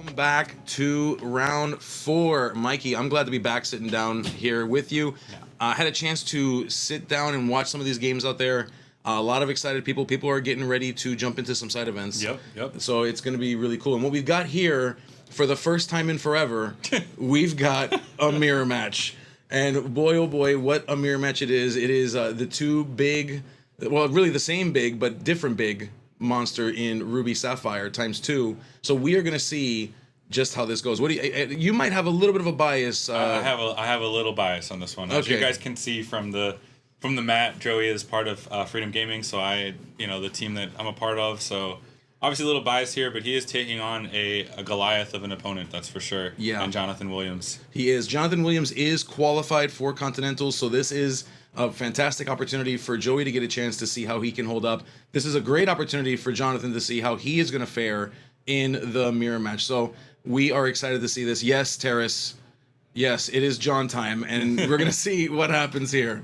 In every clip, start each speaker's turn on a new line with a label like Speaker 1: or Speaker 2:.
Speaker 1: Welcome back to round 4. Mikey, I'm glad to be back sitting down here with you. I had a chance to sit down and watch some of these games out there. A lot of excited people. People are getting ready to jump into some side events.
Speaker 2: Yep.
Speaker 1: So it's going to be really cool. And what we've got here, for the first time in forever, we've got a mirror match. And boy, oh boy, what a mirror match it is. It is the two big, well, really the same big, but different big monster in Ruby Sapphire times 2. So we are going to see just how this goes. What do you might have a little bit of a bias.
Speaker 2: I have a little bias on this one. As you guys can see from the mat, Joey is part of Freedom Gaming, so the team that I'm a part of. So obviously a little bias here, but he is taking on a Goliath of an opponent, that's for sure.
Speaker 1: Yeah.
Speaker 2: And Jonathan Williams.
Speaker 1: He is. Jonathan Williams is qualified for Continentals, so this is a fantastic opportunity for Joey to get a chance to see how he can hold up. This is a great opportunity for Jonathan to see how he is going to fare in the mirror match. So we are excited to see this. Yes, Terrace. Yes, it is John time, and we're going to see what happens here.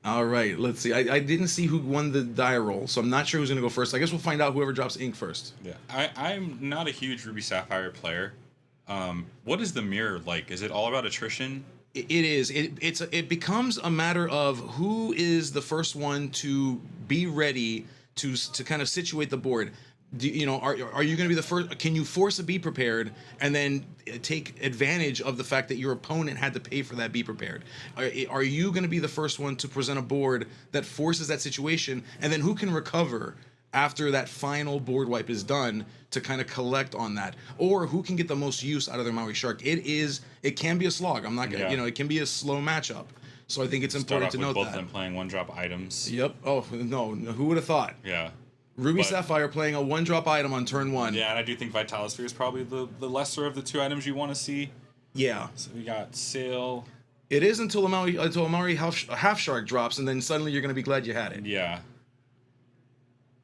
Speaker 1: All right, let's see. I didn't see who won the die roll, so I'm not sure who's going to go first. I guess we'll find out whoever drops ink first.
Speaker 2: Yeah, I'm not a huge Ruby Sapphire player. What is the mirror like? Is it all about attrition?
Speaker 1: It is. It becomes a matter of who is the first one to be ready to kind of situate the board. Are you going to be the first? Can you force a be prepared and then take advantage of the fact that your opponent had to pay for that be prepared? Are you going to be the first one to present a board that forces that situation, and then who can recover after that final board wipe is done to kind of collect on that, or who can get the most use out of their Maui Shark? It can be a slog. I'm not gonna, it can be a slow matchup. So I think it's important to note
Speaker 2: both
Speaker 1: that.
Speaker 2: of them playing 1-drop items.
Speaker 1: Yep. Oh no, who would have thought?
Speaker 2: Yeah.
Speaker 1: Ruby Sapphire playing a 1-drop item on turn 1.
Speaker 2: Yeah, and I do think Vitalosphere is probably the lesser of the two items you want to see.
Speaker 1: Yeah.
Speaker 2: So we got Sail.
Speaker 1: It is until a Maui half shark drops, and then suddenly you're gonna be glad you had it.
Speaker 2: Yeah.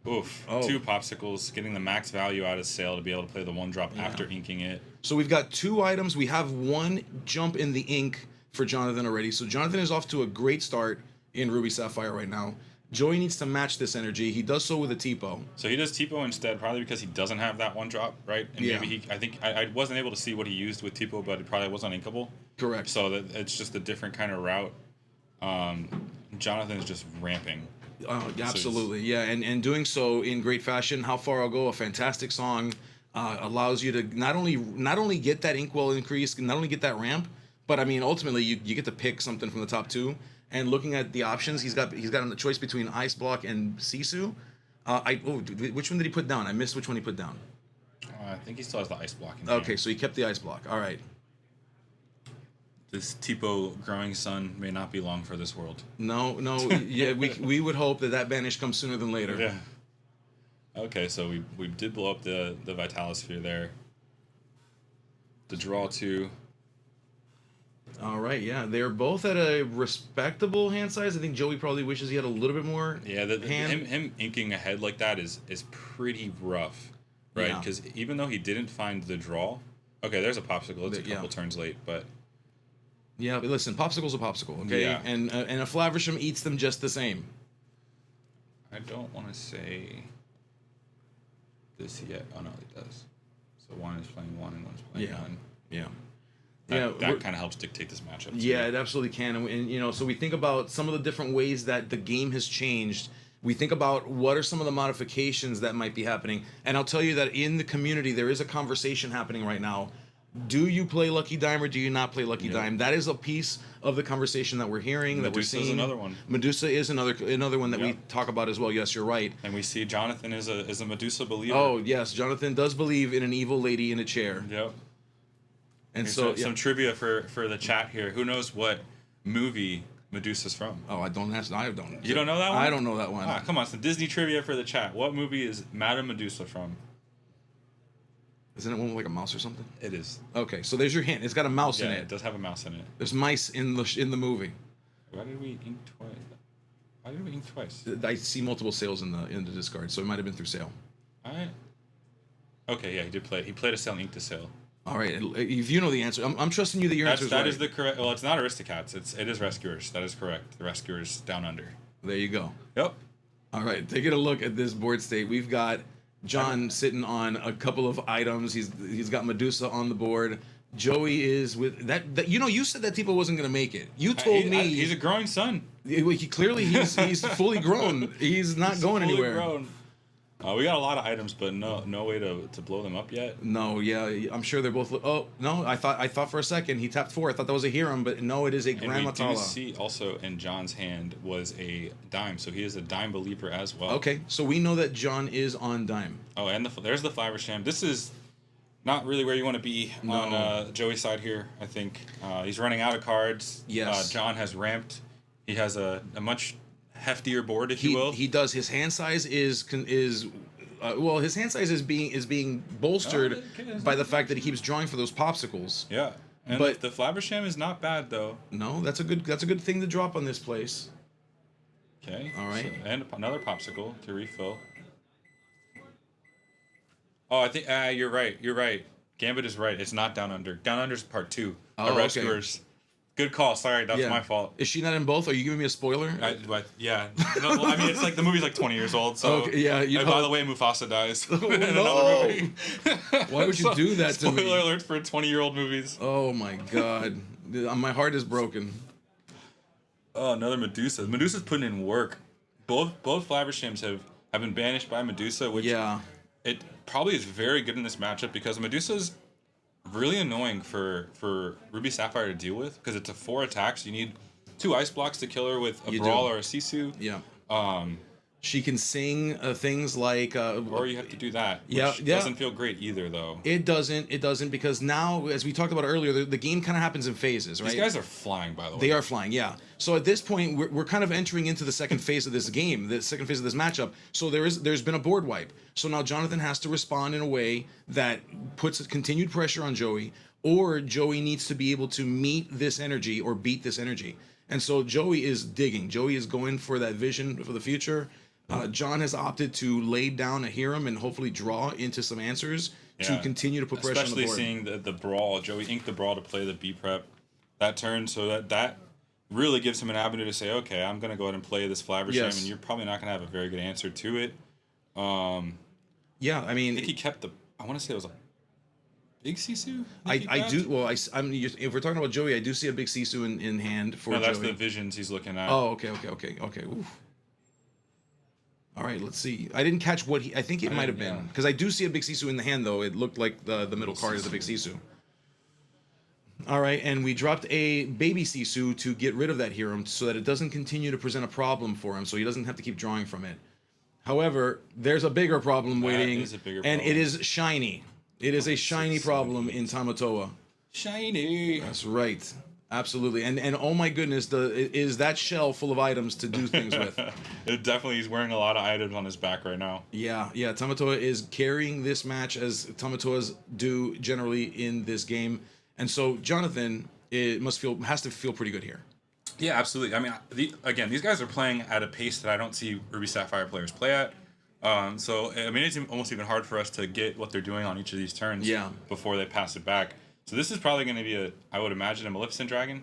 Speaker 2: Oof. 2 popsicles, getting the max value out of Sail to be able to play the 1-drop after inking it.
Speaker 1: So we've got 2 items. We have 1 jump in the ink for Jonathan already. So Jonathan is off to a great start in Ruby Sapphire right now. Joey needs to match this energy. He does so with a Tipo.
Speaker 2: So he does Tipo instead, probably because he doesn't have that 1-drop, right? And maybe I wasn't able to see what he used with Tipo, but it probably wasn't inkable.
Speaker 1: Correct.
Speaker 2: So that it's just a different kind of route. Jonathan is just ramping.
Speaker 1: Oh, absolutely. Yeah, and doing so in great fashion. How Far I'll Go, a fantastic song, allows you to not only get that inkwell increase, not only get that ramp, but I mean ultimately you get to pick something from the top 2. And looking at the options, he's got a choice between Ice Block and Sisu. Which one did he put down? I missed which one he put down.
Speaker 2: I think he still has the Ice Block in
Speaker 1: Okay, so he kept the Ice Block. All right.
Speaker 2: This Tipo growing sun may not be long for this world.
Speaker 1: No, yeah, we would hope that banish comes sooner than later.
Speaker 2: Yeah. Okay, so we did blow up the Vitalosphere there. The draw 2.
Speaker 1: All right, yeah, they're both at a respectable hand size. I think Joey probably wishes he had a little bit more.
Speaker 2: Yeah, him inking ahead like that is pretty rough, right? Because even though he didn't find the draw, okay, there's a popsicle. It's a couple turns late, but.
Speaker 1: Yeah, but listen, popsicle's a popsicle, okay?
Speaker 2: Yeah.
Speaker 1: And a Flaversham eats them just the same.
Speaker 2: I don't want to say this yet. Oh, no, it does. So one is playing 1 and one's playing 1.
Speaker 1: Yeah.
Speaker 2: That kind of helps dictate this matchup, too.
Speaker 1: Yeah, it absolutely can. And so we think about some of the different ways that the game has changed. We think about what are some of the modifications that might be happening. And I'll tell you that in the community, there is a conversation happening right now. Do you play Lucky Dime or do you not play Lucky Dime? That is a piece of the conversation that we're hearing, that we're seeing.
Speaker 2: Medusa is another one.
Speaker 1: Medusa is another one that we talk about as well. Yes, you're right.
Speaker 2: And we see Jonathan is a Medusa believer.
Speaker 1: Oh, yes. Jonathan does believe in an evil lady in a chair.
Speaker 2: Yep.
Speaker 1: And
Speaker 2: so some trivia for the chat here. Who knows what movie Medusa's from?
Speaker 1: Oh, I don't.
Speaker 2: You don't know that one?
Speaker 1: I don't know that one.
Speaker 2: Come on, some Disney trivia for the chat. What movie is Madame Medusa from?
Speaker 1: Isn't it one with like a mouse or something?
Speaker 2: It is.
Speaker 1: Okay, so there's your hint. It's got a mouse in it.
Speaker 2: Yeah, it does have a mouse in it.
Speaker 1: There's mice in the movie.
Speaker 2: Why did we ink twice?
Speaker 1: I see multiple sales in the discard, so it might have been through sale.
Speaker 2: Okay, yeah, he did play. He played a sale ink to sale.
Speaker 1: All right, if you know the answer, I'm trusting you that your answer is right.
Speaker 2: That is the correct. Well, it's not Aristocats. It is Rescuers. That is correct. The Rescuers Down Under.
Speaker 1: There you go.
Speaker 2: Yep.
Speaker 1: All right, taking a look at this board state, we've got John sitting on a couple of items. He's got Medusa on the board. Joey is with that. You know, you said that Tipo wasn't gonna make it. You told me
Speaker 2: he's a growing son.
Speaker 1: Clearly he's fully grown. He's not going
Speaker 2: fully
Speaker 1: anywhere.
Speaker 2: Grown. We got a lot of items, but no way to blow them up yet.
Speaker 1: No, yeah, I'm sure they're both. Oh no, I thought for a second he tapped 4. I thought that was a Hiram, but no, it is a Grand Matala.
Speaker 2: And we do see also in John's hand was a dime, so he is a dime believer as well.
Speaker 1: Okay, so we know that John is on dime.
Speaker 2: Oh, and there's the Flabbersham. This is not really where you want to be on Joey's side here. I think he's running out of cards.
Speaker 1: Yes.
Speaker 2: John has ramped. He has a much heftier board, if you will.
Speaker 1: He does. His hand size is his hand size is being bolstered by the fact that he keeps drawing for those popsicles.
Speaker 2: Yeah, but the Flabbersham is not bad though.
Speaker 1: No, that's a good thing to drop on this place.
Speaker 2: Okay.
Speaker 1: All right.
Speaker 2: So, and another popsicle to refill. Oh, I think you're right. You're right. Gambit is right. It's not Down Under. Down Under's part 2.
Speaker 1: Oh,
Speaker 2: Rescuers. Good call. Sorry, that's my fault.
Speaker 1: Is she not in both? Are you giving me a spoiler?
Speaker 2: Yeah. No, I mean, it's like the movie's like 20 years old. So
Speaker 1: okay, yeah.
Speaker 2: By the way, Mufasa dies in
Speaker 1: no.
Speaker 2: another movie.
Speaker 1: Why would you do that to me?
Speaker 2: Spoiler alert for 20-year-old movies.
Speaker 1: Oh my God, my heart is broken.
Speaker 2: Oh, another Medusa. Medusa's putting in work. Both Flabbershams have been banished by Medusa, which it probably is very good in this matchup because Medusa's really annoying for Ruby Sapphire to deal with because it's a 4 attacks. You need 2 ice blocks to kill her with a Brawl or a Sisu.
Speaker 1: Yeah. She can sing things like...
Speaker 2: or you have to do that, which doesn't feel great either, though.
Speaker 1: It doesn't, because now, as we talked about earlier, the game kind of happens in phases, right?
Speaker 2: These guys are flying, by the way.
Speaker 1: They are flying, yeah. So at this point, we're kind of entering into the second phase of this game, the second phase of this matchup. So there's been a board wipe. So now Jonathan has to respond in a way that puts continued pressure on Joey, or Joey needs to be able to meet this energy or beat this energy. And so Joey is digging. Joey is going for that vision for the future. John has opted to lay down a Hiram and hopefully draw into some answers to continue to put pressure on the board.
Speaker 2: Especially seeing the Brawl. Joey inked the Brawl to play the B prep that turn, so that really gives him an avenue to say, okay, I'm going to go ahead and play this Flabbersham, and you're probably not going to have a very good answer to it.
Speaker 1: Yeah, I mean...
Speaker 2: I think he kept I want to say it was a big Sisu?
Speaker 1: I do... Well, if we're talking about Joey, I do see a big Sisu in hand for Joey.
Speaker 2: No, that's the visions he's looking at.
Speaker 1: Oh, okay. Oof. All right, let's see. I didn't catch what I think it might have been. Because I do see a big Sisu in the hand, though. It looked like the middle card is a big Sisu. All right, and we dropped a baby Sisu to get rid of that Hiram so that it doesn't continue to present a problem for him, so he doesn't have to keep drawing from it. However, there's a bigger problem waiting, and it is shiny. It is a shiny problem in Tamatoa.
Speaker 2: Shiny.
Speaker 1: That's right. Absolutely, and oh my goodness, is that shell full of items to do things with?
Speaker 2: It definitely, he's wearing a lot of items on his back right now.
Speaker 1: Yeah. Tamatoa is carrying this match as Tamatoas do generally in this game, and so Jonathan has to feel pretty good here.
Speaker 2: Yeah, absolutely. I mean, these guys are playing at a pace that I don't see Ruby Sapphire players play at. So I mean, it's almost even hard for us to get what they're doing on each of these turns before they pass it back. So this is probably going to be I would imagine, a Maleficent Dragon.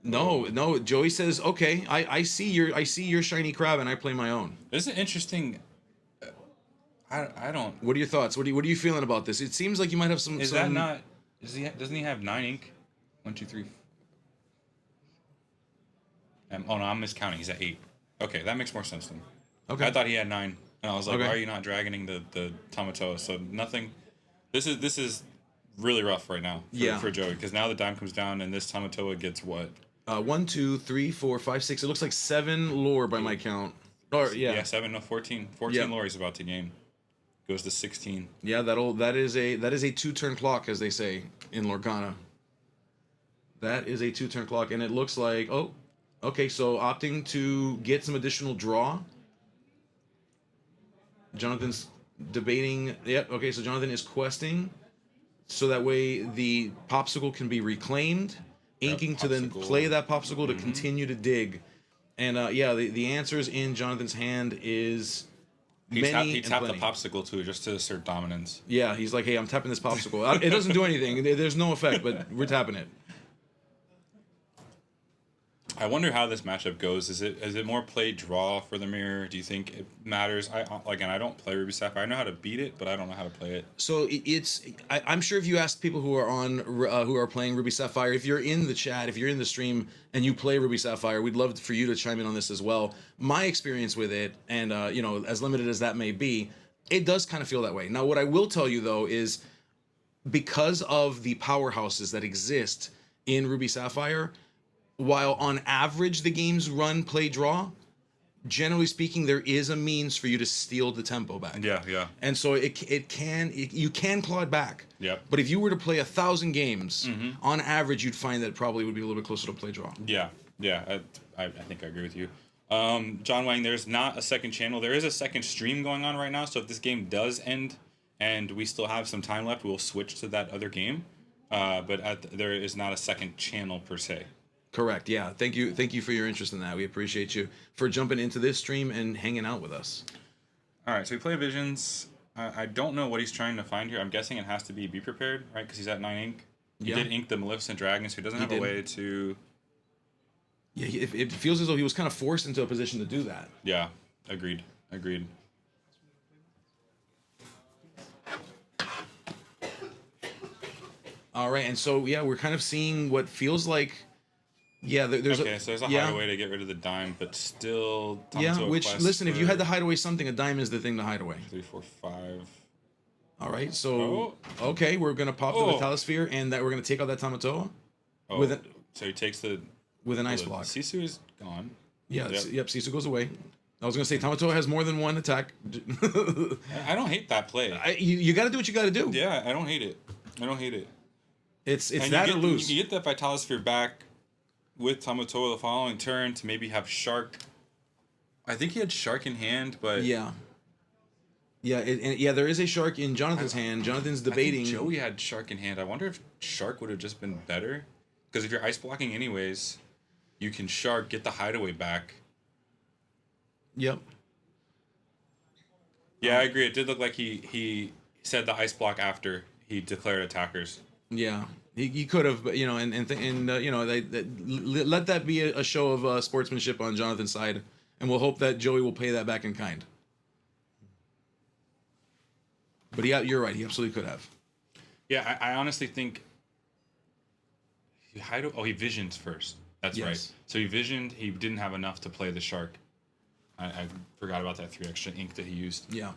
Speaker 1: No. Joey says, "Okay, I see your shiny crab, and I play my own."
Speaker 2: This is interesting. I don't.
Speaker 1: What are your thoughts? What are you feeling about this? It seems like you might have some.
Speaker 2: That not? Doesn't he have 9 ink? 1, 2, 3. Oh no, I'm miscounting. He's at 8. Okay, that makes more sense then. Okay. I thought he had 9, and I was like, why are you not dragoning the Tamatoa? So nothing. This is really rough right now for Joey, because now the dime comes down and this Tamatoa gets what?
Speaker 1: 1, 2, 3, 4, 5, 6. It looks like 7 lore by my count. Or
Speaker 2: 14. 14 lore he's about to gain. Goes to 16.
Speaker 1: Yeah, that is a 2-turn clock, as they say in Lorcana. That is a 2-turn clock, and it looks like okay, so opting to get some additional draw. Jonathan's debating. Yep. Okay. So Jonathan is questing, so that way the popsicle can be reclaimed, inking to then play that popsicle to continue to dig, and the answers in Jonathan's hand is
Speaker 2: he tapped the popsicle too, just to assert dominance.
Speaker 1: Yeah, he's like, hey, I'm tapping this popsicle. It doesn't do anything. There's no effect, but we're tapping it.
Speaker 2: I wonder how this matchup goes. Is it more play draw for the mirror? Do you think it matters? Again, I don't play Ruby Sapphire. I know how to beat it, but I don't know how to play it.
Speaker 1: So I'm sure if you ask people who are who are playing Ruby Sapphire, if you're in the chat, if you're in the stream and you play Ruby Sapphire, we'd love for you to chime in on this as well. My experience with it, and as limited as that may be, it does kind of feel that way. Now, what I will tell you though is, because of the powerhouses that exist in Ruby Sapphire, while on average the games run play draw, generally speaking, there is a means for you to steal the tempo back.
Speaker 2: Yeah, yeah.
Speaker 1: And so you can claw it back.
Speaker 2: Yeah.
Speaker 1: But if you were to play 1,000 games, on average, you'd find that it probably would be a little bit closer to play draw.
Speaker 2: Yeah, yeah. I think I agree with you. John Wang, there's not a second channel. There is a second stream going on right now. So if this game does end and we still have some time left, we'll switch to that other game. But there is not a second channel per se.
Speaker 1: Correct. Yeah. Thank you for your interest in that. We appreciate you for jumping into this stream and hanging out with us.
Speaker 2: All right. So we play Visions. I don't know what he's trying to find here. I'm guessing it has to be Prepared, right? Because he's at 9 ink. He did ink the Maleficent Dragon, so he doesn't have a way to...
Speaker 1: Yeah, it feels as though he was kind of forced into a position to do that.
Speaker 2: Yeah. Agreed.
Speaker 1: All right. And so, yeah, we're kind of seeing what feels like... Yeah, there's
Speaker 2: there's a hideaway to get rid of the dime, but still...
Speaker 1: Listen, if you had to hide away something, a dime is the thing to hide away.
Speaker 2: 3, 4, 5...
Speaker 1: All right, so... Okay, we're going to pop the Metalosphere, and that we're going to take out that Tamatoa.
Speaker 2: So he takes the...
Speaker 1: With an ice block.
Speaker 2: Sisu is gone.
Speaker 1: Yeah, yep, Sisu goes away. I was going to say, Tamatoa has more than one attack.
Speaker 2: I don't hate that play.
Speaker 1: You got to do what you got to do.
Speaker 2: Yeah, I don't hate it.
Speaker 1: It's that or lose.
Speaker 2: You get that Vitalosphere back with Tamatoa the following turn to maybe have Shark. I think he had Shark in hand, but...
Speaker 1: Yeah. Yeah, there is a Shark in Jonathan's hand. Jonathan's debating...
Speaker 2: I think Joey had Shark in hand. I wonder if Shark would have just been better. Because if you're ice blocking anyways, you can Shark, get the hideaway back.
Speaker 1: Yep.
Speaker 2: Yeah, I agree. It did look like he said the ice block after he declared attackers.
Speaker 1: Yeah. He could have, let that be a show of sportsmanship on Jonathan's side, and we'll hope that Joey will pay that back in kind. But yeah, you're right. He absolutely could have.
Speaker 2: Yeah, I honestly think he visioned first. That's right. So he visioned. He didn't have enough to play the Shark. I forgot about that 3 extra ink that he used.
Speaker 1: Yeah.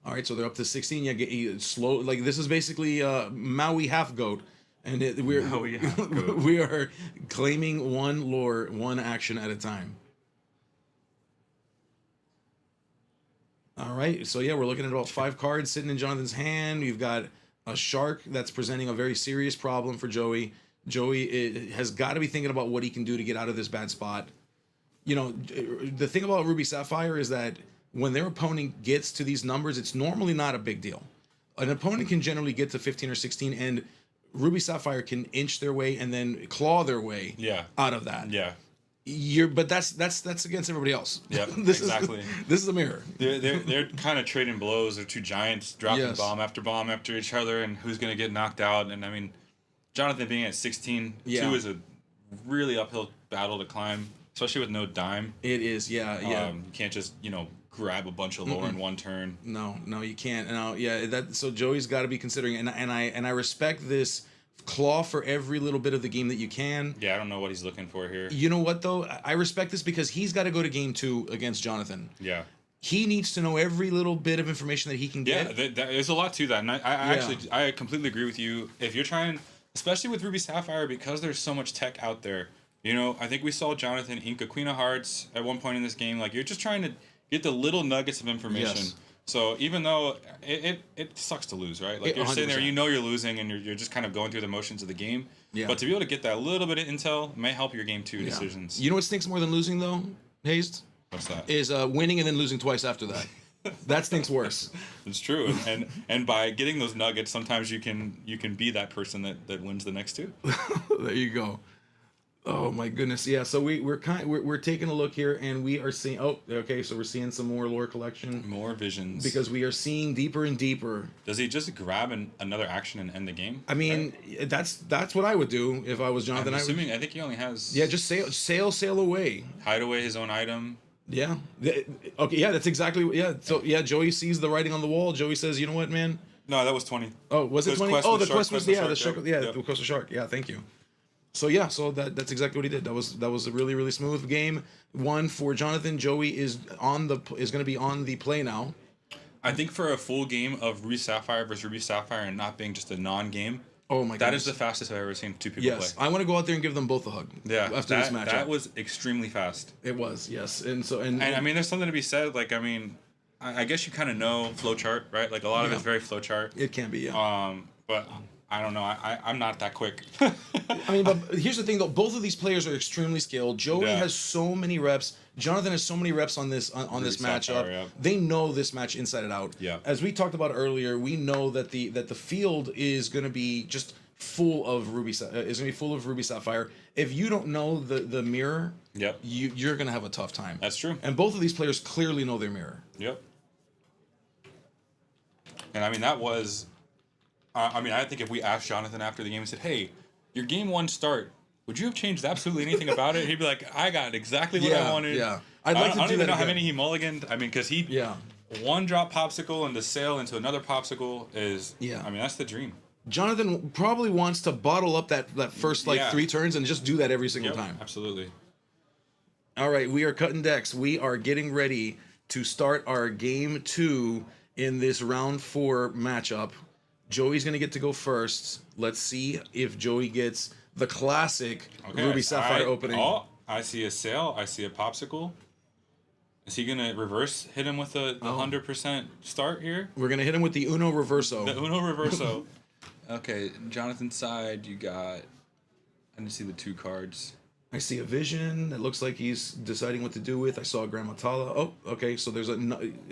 Speaker 1: All right, so they're up to 16. Yeah, slow. Like this is basically Maui half goat. And we are claiming one lore, one action at a time. All right, so yeah, we're looking at about 5 cards sitting in Jonathan's hand. We've got a Shark that's presenting a very serious problem for Joey. Joey has got to be thinking about what he can do to get out of this bad spot. The thing about Ruby Sapphire is that when their opponent gets to these numbers, it's normally not a big deal. An opponent can generally get to 15 or 16, and Ruby Sapphire can inch their way and then claw their way out of that.
Speaker 2: Yeah.
Speaker 1: But that's against everybody else.
Speaker 2: Yeah,
Speaker 1: exactly. This is a mirror.
Speaker 2: They're kind of trading blows. They're 2 giants dropping bomb after each other, and who's going to get knocked out. And I mean, Jonathan being at 16, 2 is a really uphill battle to climb, especially with no dime.
Speaker 1: It is, yeah.
Speaker 2: You can't just grab a bunch of lore in one turn.
Speaker 1: No, you can't. So Joey's got to be considering, and I respect this. Claw for every little bit of the game that you can.
Speaker 2: Yeah, I don't know what he's looking for here.
Speaker 1: You know what though? I respect this because he's got to go to game 2 against Jonathan.
Speaker 2: Yeah.
Speaker 1: He needs to know every little bit of information that he can get.
Speaker 2: Yeah, there's a lot to that, and I completely agree with you. If you're trying, especially with Ruby Sapphire, because there's so much tech out there. I think we saw Jonathan ink a Queen of Hearts at one point in this game. Like, you're just trying to get the little nuggets of information. Yes. So even though it sucks to lose, right? Like, you're 100%. Sitting there, you're losing, and you're just kind of going through the motions of the game. Yeah. But to be able to get that little bit of intel may help your game 2 decisions.
Speaker 1: You know what stinks more than losing though, Hazed?
Speaker 2: What's that?
Speaker 1: Is winning and then losing twice after that. That stinks worse.
Speaker 2: It's true, and by getting those nuggets, sometimes you can be that person that wins the next 2.
Speaker 1: There you go. Oh my goodness, yeah. So we're taking a look here, and we are seeing. Oh, okay. So we're seeing some more lore collection
Speaker 2: More visions.
Speaker 1: because we are seeing deeper and deeper.
Speaker 2: Does he just grab another action and end the game?
Speaker 1: I mean, that's what I would do if I was Jonathan.
Speaker 2: I'm assuming. I think he only has.
Speaker 1: Yeah, just sail away.
Speaker 2: Hide away his own item.
Speaker 1: Yeah. Okay. Yeah, that's exactly. Yeah. So yeah, Joey sees the writing on the wall. Joey says, "You know what, man."
Speaker 2: No, that was 20.
Speaker 1: Oh, was it 20?
Speaker 2: Quest
Speaker 1: Oh,
Speaker 2: with
Speaker 1: the
Speaker 2: shark,
Speaker 1: quest was
Speaker 2: with
Speaker 1: yeah, the
Speaker 2: shark,
Speaker 1: shark.
Speaker 2: yep.
Speaker 1: Yeah, the quest with shark. Yeah, thank you. So yeah, so that's exactly what he did. That was a really really smooth game. One for Jonathan. Joey is going to be on the play now.
Speaker 2: I think for a full game of Ruby Sapphire versus Ruby Sapphire and not being just a non-game.
Speaker 1: Oh my god.
Speaker 2: That is the fastest I've ever seen two people
Speaker 1: Yes,
Speaker 2: play.
Speaker 1: I want to go out there and give them both a hug.
Speaker 2: Yeah,
Speaker 1: after this matchup.
Speaker 2: That was extremely fast.
Speaker 1: It was, yes. And
Speaker 2: I mean, there's something to be said. Like, I mean, I guess you kind of know flowchart, right? Like, a lot of it's very flowchart.
Speaker 1: It can be, yeah.
Speaker 2: But I don't know. I'm not that quick.
Speaker 1: I mean, but here's the thing, though. Both of these players are extremely skilled. Joey
Speaker 2: Yeah.
Speaker 1: has so many reps. Jonathan has so many reps on this this matchup.
Speaker 2: Sapphire, yeah.
Speaker 1: They know this match inside and out.
Speaker 2: Yeah.
Speaker 1: As we talked about earlier, we know that the field is going to be just full of Ruby Sapphire. If you don't know the mirror,
Speaker 2: Yep.
Speaker 1: you're going to have a tough time.
Speaker 2: That's true.
Speaker 1: And both of these players clearly know their mirror.
Speaker 2: Yep. And I mean, that was. I mean, I think if we asked Jonathan after the game and said, "Hey, your game one start, would you have changed absolutely anything about it?" He'd be like, "I got exactly what I wanted."
Speaker 1: Yeah.
Speaker 2: I
Speaker 1: I'd like to
Speaker 2: don't
Speaker 1: do
Speaker 2: even
Speaker 1: that
Speaker 2: know how
Speaker 1: again.
Speaker 2: many he mulliganed. I mean, because he one drop popsicle and the sail into another popsicle is.
Speaker 1: Yeah.
Speaker 2: I mean, that's the dream.
Speaker 1: Jonathan probably wants to bottle up that first
Speaker 2: Yeah.
Speaker 1: 3 turns and just do that every single
Speaker 2: Yep,
Speaker 1: time.
Speaker 2: absolutely.
Speaker 1: All right, we are cutting decks. We are getting ready to start our game 2 in this round 4 matchup. Joey's going to get to go first. Let's see if Joey gets the classic Ruby Sapphire opening.
Speaker 2: Oh, I see a sail. I see a popsicle. Is he gonna reverse hit him with the 100% start here?
Speaker 1: We're going to hit him with the Uno Reverso.
Speaker 2: The Uno Reverso. Okay, Jonathan's side, you got. I didn't see the 2 cards.
Speaker 1: I see a vision. It looks like he's deciding what to do with. I saw a Grandma Tala. Oh, okay. So there's it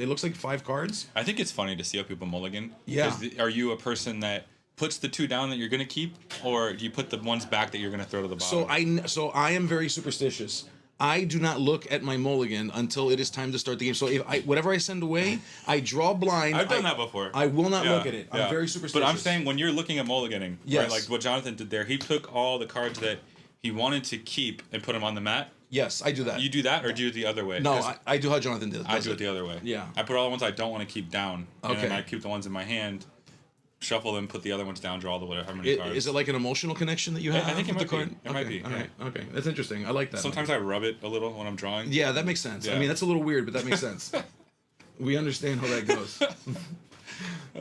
Speaker 1: looks like 5 cards.
Speaker 2: I think it's funny to see how people mulligan.
Speaker 1: Yeah.
Speaker 2: Are you a person that puts the 2 down that you're gonna keep, or do you put the ones back that you're gonna throw to the bottom?
Speaker 1: So I am very superstitious. I do not look at my mulligan until it is time to start the game. So if whatever I send away, I draw blind.
Speaker 2: I've done that before.
Speaker 1: I will not look at it. I'm very superstitious.
Speaker 2: But I'm saying when you're looking at mulliganing,
Speaker 1: Yes.
Speaker 2: right, like what Jonathan did there, he took all the cards that he wanted to keep and put them on the mat.
Speaker 1: Yes, I do that.
Speaker 2: You do that, or do it the other way?
Speaker 1: No,
Speaker 2: 'Cause
Speaker 1: I do how Jonathan did.
Speaker 2: I do it the other way.
Speaker 1: Yeah.
Speaker 2: I put all the ones I don't want to keep down, and then
Speaker 1: Okay.
Speaker 2: I keep the ones in my hand, shuffle them, put the other ones down, draw the whatever how many cards.
Speaker 1: Is it like an emotional connection that you have?
Speaker 2: I think it
Speaker 1: with
Speaker 2: might
Speaker 1: the
Speaker 2: be.
Speaker 1: card?
Speaker 2: It might be,
Speaker 1: All
Speaker 2: yeah.
Speaker 1: right. Okay. That's interesting. I like that.
Speaker 2: Sometimes I rub it a little when I'm drawing.
Speaker 1: Yeah, that makes sense. I
Speaker 2: Yeah.
Speaker 1: mean, that's a little weird, but that makes sense. We understand how that goes.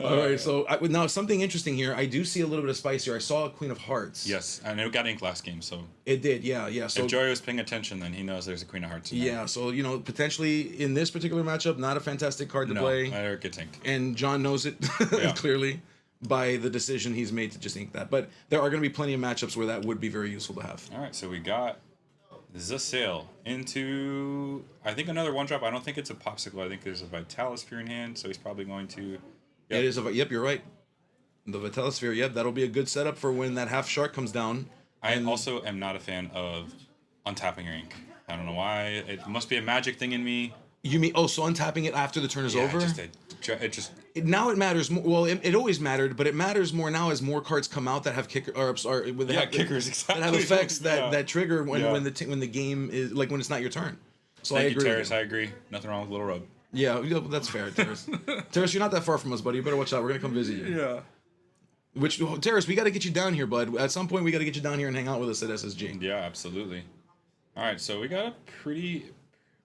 Speaker 1: All right. So now something interesting here. I do see a little bit of spice here. I saw a Queen of Hearts.
Speaker 2: Yes, and it got ink last game, so
Speaker 1: It did. Yeah. Yeah. So
Speaker 2: if Joey was paying attention, then he knows there's a Queen of Hearts in there.
Speaker 1: yeah. So potentially in this particular matchup, not a fantastic card to
Speaker 2: No,
Speaker 1: play,
Speaker 2: it gets inked.
Speaker 1: and John knows it
Speaker 2: Yeah.
Speaker 1: clearly by the decision he's made to just ink that. But there are going to be plenty of matchups where that would be very useful to have.
Speaker 2: All right, so we got the sail into, I think, another 1-drop. I don't think it's a popsicle. I think there's a Vitalisphere in hand, so he's probably going to. Yep.
Speaker 1: It is yep, you're right. The Vitalisphere, yep, that'll be a good setup for when that half shark comes down.
Speaker 2: I also am not a fan of untapping your ink. I don't know why. It must be a magic thing in me.
Speaker 1: You mean so untapping it after the turn is over?
Speaker 2: It just
Speaker 1: Now it matters more. Well, it always mattered, but it matters more now as more cards come out that have kickers
Speaker 2: kickers, exactly.
Speaker 1: that have effects
Speaker 2: Yeah.
Speaker 1: that trigger when
Speaker 2: Yeah.
Speaker 1: when the game is like when it's not your turn. So I
Speaker 2: Thank you,
Speaker 1: agree.
Speaker 2: Terrace. I agree. Nothing wrong with Little Rub.
Speaker 1: Yeah, that's fair, Terrace. Terrace, you're not that far from us, buddy. You better watch out. We're gonna come visit you.
Speaker 2: Yeah.
Speaker 1: Terrace, we got to get you down here, bud. At some point, we got to get you down here and hang out with us at SSG.
Speaker 2: Yeah, absolutely. All right, so we got a pretty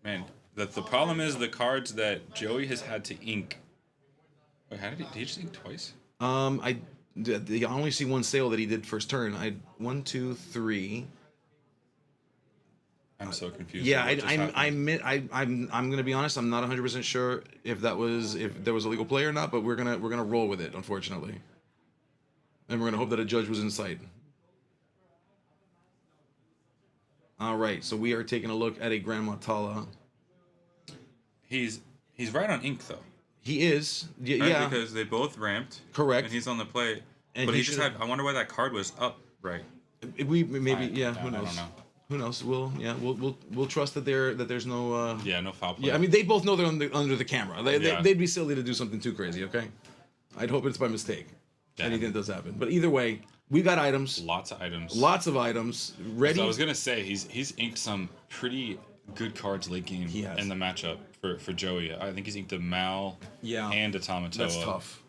Speaker 2: man. The problem is the cards that Joey has had to ink. Wait, did he just ink twice?
Speaker 1: I only see one sale that he did first turn. 1, 2, 3.
Speaker 2: I'm so confused.
Speaker 1: Yeah,
Speaker 2: What just happened?
Speaker 1: I'm gonna be honest. I'm not 100% sure if there was a legal play or not, but we're gonna roll with it, unfortunately, and we're gonna hope that a judge was in sight. All right, so we are taking a look at a Grandma Tala.
Speaker 2: He's right on ink though.
Speaker 1: He is,
Speaker 2: Right?
Speaker 1: yeah,
Speaker 2: Because they both ramped.
Speaker 1: correct.
Speaker 2: And he's on the play.
Speaker 1: And
Speaker 2: But
Speaker 1: he
Speaker 2: he just
Speaker 1: should've-
Speaker 2: had. I wonder why that card was up right.
Speaker 1: We maybe yeah. Who knows?
Speaker 2: I don't know.
Speaker 1: Who knows? We'll trust that there's no.
Speaker 2: No foul play.
Speaker 1: Yeah, I mean they both know they're under the camera.
Speaker 2: Yeah.
Speaker 1: They'd be silly to do something too crazy. Okay, I'd hope it's by mistake.
Speaker 2: Yeah.
Speaker 1: Anything that does happen, but either way, we got items.
Speaker 2: Lots of items.
Speaker 1: Lots of items ready.
Speaker 2: So I was gonna say he's inked some pretty good cards late game in the matchup for Joey. I think he's inked a Mal and a Tamatoa.
Speaker 1: That's tough.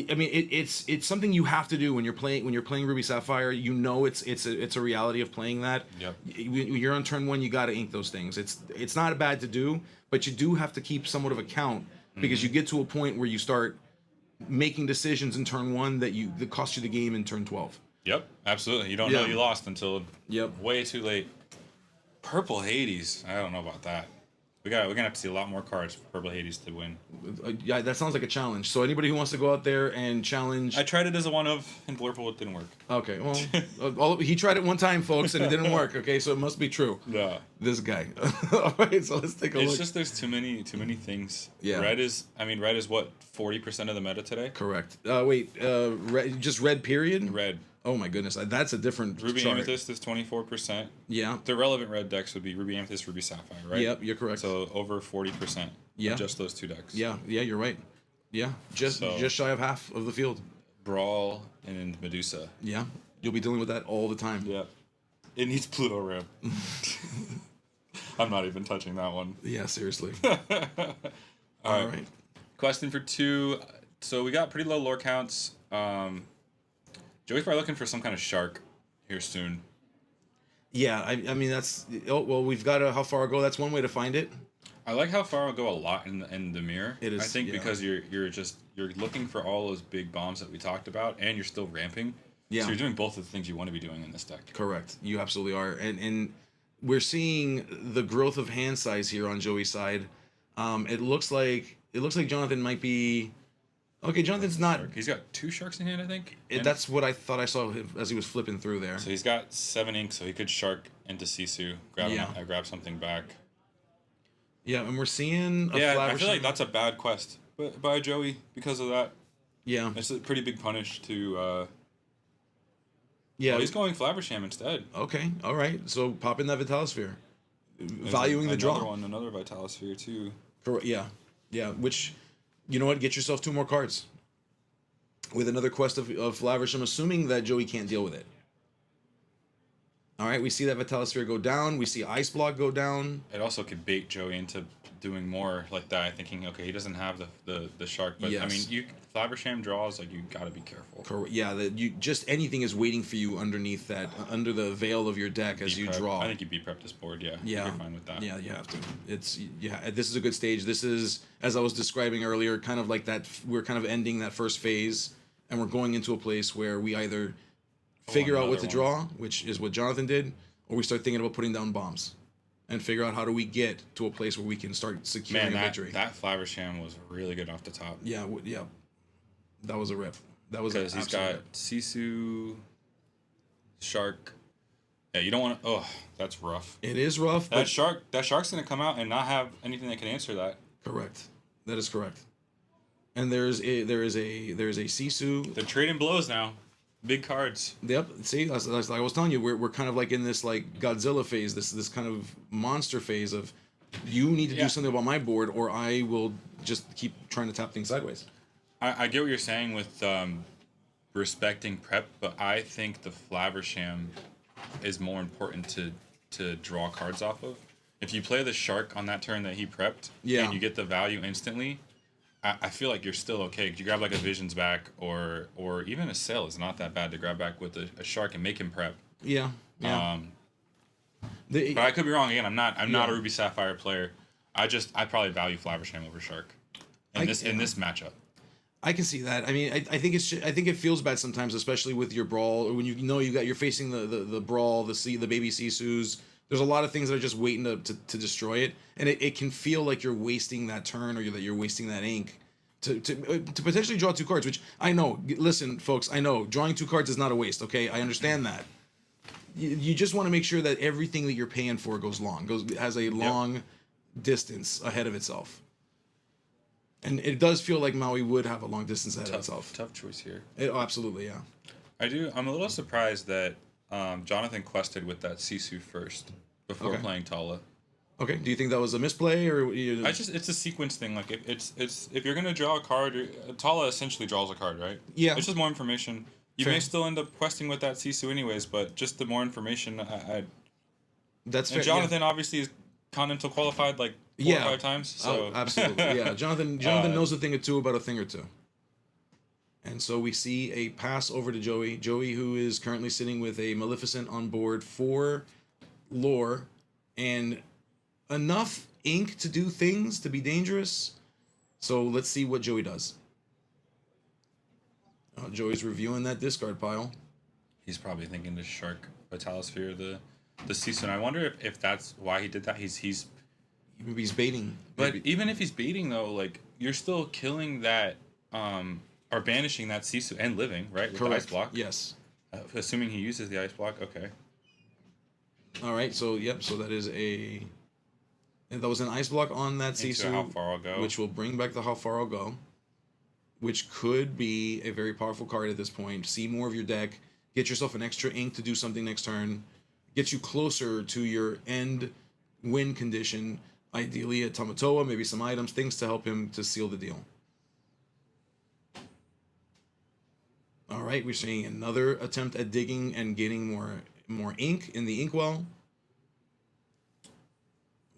Speaker 1: I mean, it's something you have to do when you're playing Ruby Sapphire. You know, it's a reality of playing that.
Speaker 2: Yep.
Speaker 1: When you're on turn 1, you got to ink those things. It's not bad to do, but you do have to keep somewhat of a count because you get to a point where you start making decisions in turn 1 that cost you the game in turn 12.
Speaker 2: Yep, absolutely. You don't know you lost until way too late. Purple Hades. I don't know about that. We're gonna have to see a lot more cards for Purple Hades to win.
Speaker 1: Yeah, that sounds like a challenge. So anybody who wants to go out there and challenge,
Speaker 2: I tried it as a 1-of in Blurple. It didn't work.
Speaker 1: Okay, well, he tried it one time, folks, and it didn't work. Okay, so it must be true.
Speaker 2: Yeah.
Speaker 1: This guy. All right, so let's take a look.
Speaker 2: It's just there's too many things.
Speaker 1: Yeah.
Speaker 2: Red is what 40% of the meta today.
Speaker 1: Correct. Just red period.
Speaker 2: Red.
Speaker 1: Oh my goodness, that's a different
Speaker 2: Ruby
Speaker 1: chart.
Speaker 2: Amethyst is 24%.
Speaker 1: Yeah.
Speaker 2: The relevant red decks would be Ruby Amethyst, Ruby Sapphire, right?
Speaker 1: Yep, you're correct.
Speaker 2: So over 40%.
Speaker 1: Yeah.
Speaker 2: Just those two decks.
Speaker 1: Yeah, you're right. Yeah, just shy of half of the field.
Speaker 2: Brawl and Medusa.
Speaker 1: Yeah, you'll be dealing with that all the time.
Speaker 2: Yeah. It needs Pluto Rim. I'm not even touching that one.
Speaker 1: Yeah, seriously.
Speaker 2: All right. Question for 2. So we got pretty low lore counts. Joey's probably looking for some kind of shark here soon.
Speaker 1: Yeah, I mean that's we've got how far ago. That's one way to find it.
Speaker 2: I like how far I'll go a lot in the mirror.
Speaker 1: It is.
Speaker 2: I think because you're looking for all those big bombs that we talked about, and you're still ramping.
Speaker 1: Yeah.
Speaker 2: So you're doing both of the things you want to be doing in this deck.
Speaker 1: Correct. You absolutely are, and we're seeing the growth of hand size here on Joey's side. It looks like Jonathan might be. Okay, Jonathan's not.
Speaker 2: He's got 2 sharks in hand, I think.
Speaker 1: That's what I thought I saw as he was flipping through there.
Speaker 2: So he's got 7 ink, so he could shark into Sisu, grab something back.
Speaker 1: Yeah, and we're seeing
Speaker 2: I feel like that's a bad quest by Joey because of that.
Speaker 1: Yeah.
Speaker 2: It's a pretty big punish to...
Speaker 1: yeah.
Speaker 2: He's going Flabbersham instead.
Speaker 1: Okay, all right. So pop in that Vitalosphere. Valuing the draw.
Speaker 2: Another Vitalosphere, too.
Speaker 1: Yeah. Yeah, which... You know what? Get yourself 2 more cards. With another quest of Lavish, I'm assuming that Joey can't deal with it. All right, we see that Vitalosphere go down. We see Ice Block go down.
Speaker 2: It also could bait Joey into doing more like that, thinking, okay, he doesn't have the shark. But, I mean, Flabbersham draws, like, you got to be careful.
Speaker 1: Yeah, just anything is waiting for you underneath that, under the veil of your deck as you draw.
Speaker 2: I think you'd be prepped this board, yeah.
Speaker 1: Yeah.
Speaker 2: You're fine with that.
Speaker 1: Yeah, you have to. This is a good stage. This is, as I was describing earlier, kind of like that, we're kind of ending that first phase, and we're going into a place where we either figure out what to draw, which is what Jonathan did, or we start thinking about putting down bombs. And figure out how do we get to a place where we can start securing a victory.
Speaker 2: That Flabbersham was really good off the top.
Speaker 1: Yeah. That was a rip. That was
Speaker 2: because he's got Sisu, Shark. Yeah, you don't want to. Oh, that's rough.
Speaker 1: It is rough.
Speaker 2: That shark's gonna come out and not have anything that can answer that.
Speaker 1: Correct. That is correct. And there is a Sisu.
Speaker 2: They're trading blows now. Big cards.
Speaker 1: Yep. See, that's like I was telling you, we're kind of like in this like Godzilla phase, this kind of monster phase of you need to do something about my board, or I will just keep trying to tap things sideways.
Speaker 2: I get what you're saying with respecting prep, but I think the Flabbersham is more important to draw cards off of. If you play the shark on that turn that he prepped, and you get the value instantly, I feel like you're still okay. You grab like a Visions back, or even a Sail is not that bad to grab back with a shark and make him prep.
Speaker 1: Yeah.
Speaker 2: But I could be wrong again. I'm not a Ruby Sapphire player. I probably value Flabbersham over shark in this matchup.
Speaker 1: I can see that. I mean, I think it feels bad sometimes, especially with your brawl, or when you're facing the brawl, the baby Sisus. There's a lot of things that are just waiting to destroy it, and it can feel like you're wasting that turn, or that you're wasting that ink to potentially draw 2 cards. Which I know. Listen, folks, I know drawing 2 cards is not a waste. Okay, I understand that. You just want to make sure that everything that you're paying for has a long distance ahead of itself. And it does feel like Maui would have a long distance ahead of itself.
Speaker 2: Tough choice here.
Speaker 1: Absolutely, yeah.
Speaker 2: I'm a little surprised that Jonathan quested with that Sisu first before playing Tala.
Speaker 1: Okay. Do you think that was a misplay or?
Speaker 2: It's a sequence thing. Like if you're gonna draw a card, Tala essentially draws a card, right?
Speaker 1: Yeah.
Speaker 2: It's just more information. You may still end up questing with that Sisu anyways, but just the more information.
Speaker 1: That's fair.
Speaker 2: And Jonathan obviously is Continental qualified like 4 or 5 times. So
Speaker 1: absolutely, yeah. Jonathan knows a thing or two about a thing or two. And so we see a pass over to Joey. Joey, who is currently sitting with a Maleficent on board for lore and enough ink to do things to be dangerous. So let's see what Joey does. Joey's reviewing that discard pile.
Speaker 2: He's probably thinking the Shark Vitalosphere, the Sisu. And I wonder if that's why he did that. He's
Speaker 1: Maybe he's baiting.
Speaker 2: But even if he's baiting though, like you're still killing that or banishing that Sisu and living, right? With
Speaker 1: Correct.
Speaker 2: the ice block.
Speaker 1: Yes.
Speaker 2: Assuming he uses the ice block, okay.
Speaker 1: All right, so so that is that was an ice block on that Sisu,
Speaker 2: How Far I'll Go,
Speaker 1: which will bring back the How Far I'll Go, which could be a very powerful card at this point. See more of your deck, get yourself an extra ink to do something next turn, get you closer to your end win condition. Ideally, a Tamatoa, maybe some items, things to help him to seal the deal. All right, we're seeing another attempt at digging and getting more ink in the inkwell.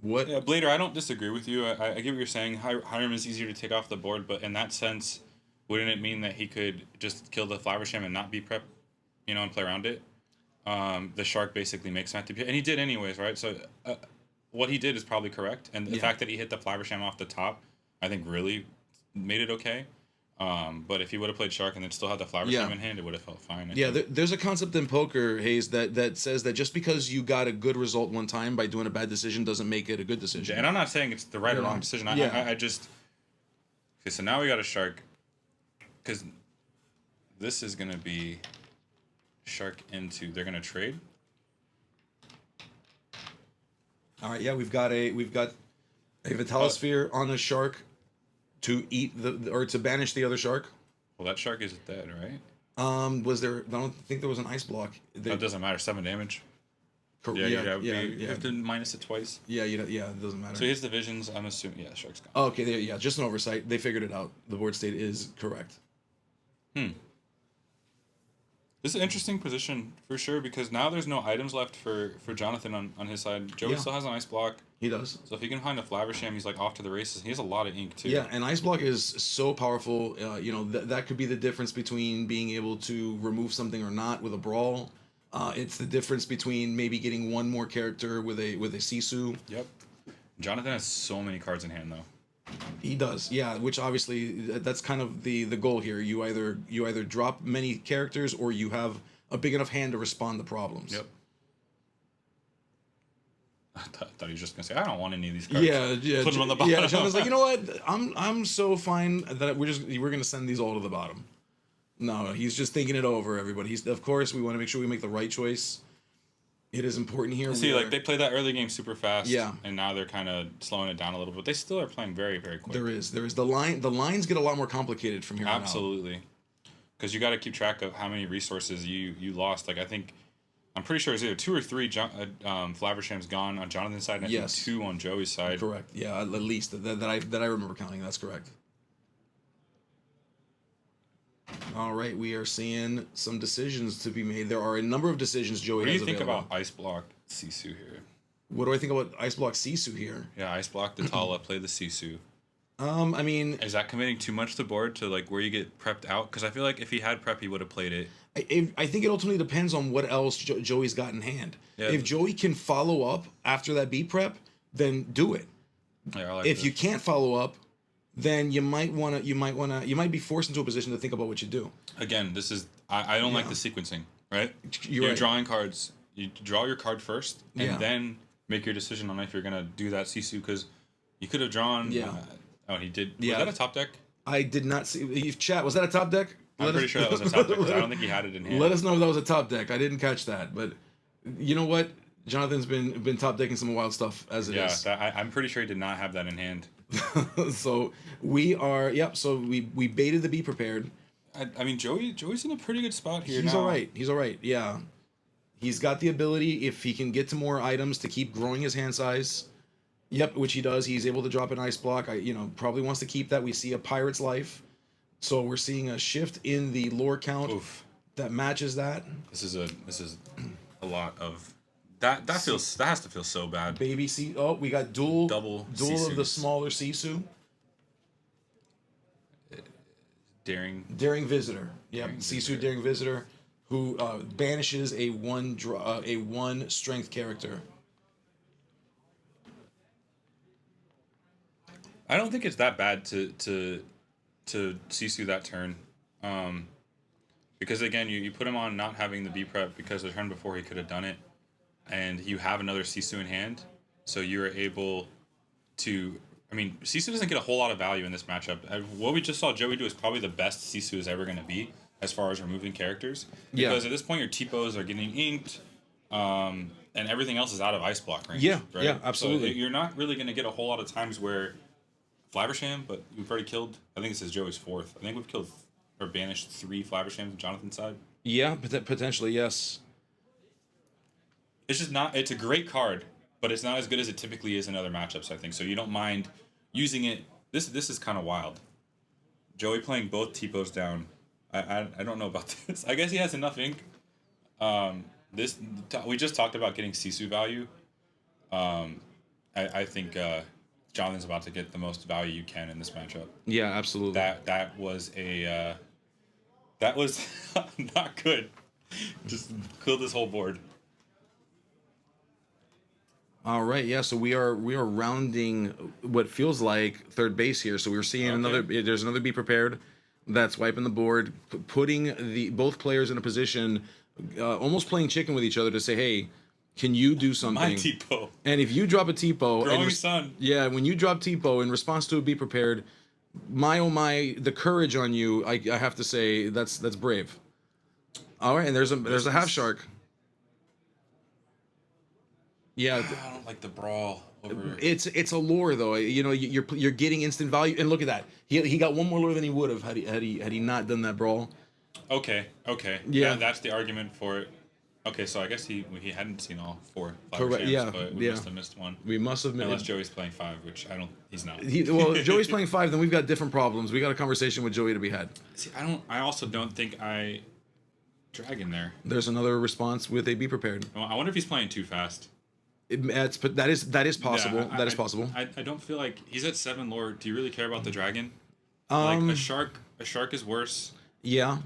Speaker 1: What?
Speaker 2: Yeah, Blader, I don't disagree with you. I get what you're saying. Hiram is easier to take off the board, but in that sense, wouldn't it mean that he could just kill the Flowersham and not be prep, and play around it? The Shark basically makes him have to be, and he did anyways, right? So what he did is probably correct, and the fact that he hit the Flowersham off the top, I think really made it okay. But if he would have played Shark and then still had the Flowersham in hand, it would have felt fine.
Speaker 1: There's a concept in poker, Hayes, that says that just because you got a good result one time by doing a bad decision doesn't make it a good decision.
Speaker 2: And I'm not saying it's the right or wrong decision. I just... Okay, so now we got a Shark. Because this is going to be Shark into... They're going to trade.
Speaker 1: All right, yeah, we've got a Vitalosphere on a Shark to eat or to banish the other Shark.
Speaker 2: Well, that Shark is dead, right?
Speaker 1: Was there? I don't think there was an ice block.
Speaker 2: That doesn't matter. 7 damage. You have to minus it twice.
Speaker 1: It doesn't matter.
Speaker 2: So his divisions, I'm assuming, Shark's gone.
Speaker 1: Oh, okay, just an oversight. They figured it out. The board state is correct.
Speaker 2: This is an interesting position for sure because now there's no items left for Jonathan on his side. Joey still has an ice block.
Speaker 1: He does.
Speaker 2: So if he can find a Flowersham, he's like off to the races. He has a lot of ink too.
Speaker 1: Yeah, and ice block is so powerful. That could be the difference between being able to remove something or not with a brawl. It's the difference between maybe getting one more character with a Sisu.
Speaker 2: Yep. Jonathan has so many cards in hand though.
Speaker 1: He does, yeah. Which obviously that's kind of the goal here. You either drop many characters or you have a big enough hand to respond to problems.
Speaker 2: Yep. I thought he was just gonna say, I don't want any of these cards.
Speaker 1: Yeah.
Speaker 2: Put them on the bottom.
Speaker 1: Yeah, John was like, you know what? I'm so fine that we're gonna send these all to the bottom. No, he's just thinking it over, everybody. Of course we want to make sure we make the right choice. It is important here.
Speaker 2: See, they played that early game super fast.
Speaker 1: Yeah.
Speaker 2: And now they're kind of slowing it down a little bit. They still are playing very, very quick.
Speaker 1: There is the lines get a lot more complicated from here on out.
Speaker 2: Absolutely. Because you got to keep track of how many resources you lost. Like I'm pretty sure it's either 2 or 3 Flavershams gone on Jonathan's side, and I think 2 on Joey's side.
Speaker 1: Correct. Yeah, at least that I remember counting. That's correct. All right, we are seeing some decisions to be made. There are a number of decisions Joey has available.
Speaker 2: What do you think about Ice Block Sisu here?
Speaker 1: What do I think about Ice Block Sisu here?
Speaker 2: Yeah, Ice Block the Tala, play the Sisu.
Speaker 1: I mean...
Speaker 2: Is that committing too much to the board to where you get prepped out? Because I feel like if he had prep, he would have played it.
Speaker 1: I think it ultimately depends on what else Joey's got in hand. Yeah. If Joey can follow up after that B prep, then do it.
Speaker 2: Yeah, I like
Speaker 1: if
Speaker 2: this.
Speaker 1: You can't follow up, then you might be forced into a position to think about what you do.
Speaker 2: Again, this is I don't like the sequencing, right? You're right. Drawing cards. You draw your card first, and then make your decision on if you're gonna do that Sisu, because you could have drawn.
Speaker 1: Yeah.
Speaker 2: He did. Yeah. Was that a top deck?
Speaker 1: I did not see. Chat, was that a top deck?
Speaker 2: I'm pretty sure that was a top deck. I don't think he had it in hand.
Speaker 1: Let us know if that was a top deck. I didn't catch that, but you know what? Jonathan's been top decking some wild stuff as it is.
Speaker 2: Yeah, I'm pretty sure he did not have that in hand.
Speaker 1: So we are. Yep. So we baited the Be Prepared.
Speaker 2: I mean, Joey's in a pretty good spot here.
Speaker 1: He's all right. Yeah. He's got the ability, if he can get to more items, to keep growing his hand size. Yep, which he does. He's able to drop an ice block. Probably wants to keep that. We see a pirate's life. So we're seeing a shift in the lore count that matches that.
Speaker 2: This is a lot of that has to feel so bad.
Speaker 1: Baby C. Oh, we got dual
Speaker 2: Sisus.
Speaker 1: of the smaller Sisu.
Speaker 2: Daring
Speaker 1: Visitor. Yep, Sisu Daring Visitor, who banishes a one strength character.
Speaker 2: I don't think it's that bad to Sisu that turn, because again you put him on not having the B prep because the turn before he could have done it, and you have another Sisu in hand, so you're able to. I mean, Sisu doesn't get a whole lot of value in this matchup. What we just saw Joey do is probably the best Sisu is ever going to be as far as removing characters, because at this point your T-pos are getting inked, and everything else is out of ice block range.
Speaker 1: Yeah,
Speaker 2: right?
Speaker 1: yeah, absolutely.
Speaker 2: So you're not really going to get a whole lot of times where Flabbersham, but we've already killed. I think this is Joey's fourth. I think we've killed or banished 3 Flabbershams on Jonathan's side.
Speaker 1: Yeah, potentially, yes.
Speaker 2: It's just not. It's a great card, but it's not as good as it typically is in other matchups. I think so. You don't mind using it. This is kind of wild. Joey playing both T-pos down. I don't know about this. I guess he has enough ink. We just talked about getting Sisu value. I think. Jonathan's about to get the most value you can in this matchup.
Speaker 1: Yeah, absolutely.
Speaker 2: That was not good. Just killed this whole board.
Speaker 1: All right, yeah. So we are rounding what feels like third base here. So we're seeing there's another Be Prepared that's wiping the board, putting both players in a position, almost playing chicken with each other to say, hey, can you do something?
Speaker 2: My T-po.
Speaker 1: And if you drop a T-po...
Speaker 2: Growing sun.
Speaker 1: Yeah, when you drop T-po in response to a Be Prepared, my oh my, the courage on you, I have to say, that's brave. All right, and there's a half shark. Yeah.
Speaker 2: I don't like the brawl over...
Speaker 1: It's a lure, though. You're getting instant value. And look at that. He got one more lure than he would have had he not done that brawl.
Speaker 2: Okay. Yeah, that's the argument for it. Okay, so I guess he hadn't seen all 4
Speaker 1: Correct. Yeah,
Speaker 2: but we must have missed one.
Speaker 1: We must have missed.
Speaker 2: Unless Joey's playing 5, which he's not.
Speaker 1: If Joey's playing 5, then we've got different problems. We got a conversation with Joey to be had.
Speaker 2: See, I also don't think I Dragon there.
Speaker 1: There's another response with a Be Prepared.
Speaker 2: Well, I wonder if he's playing too fast.
Speaker 1: That is possible.
Speaker 2: Yeah,
Speaker 1: that is possible.
Speaker 2: I don't feel like he's at 7 lore. Do you really care about the dragon?
Speaker 1: Like
Speaker 2: a shark is worse.
Speaker 1: Yeah.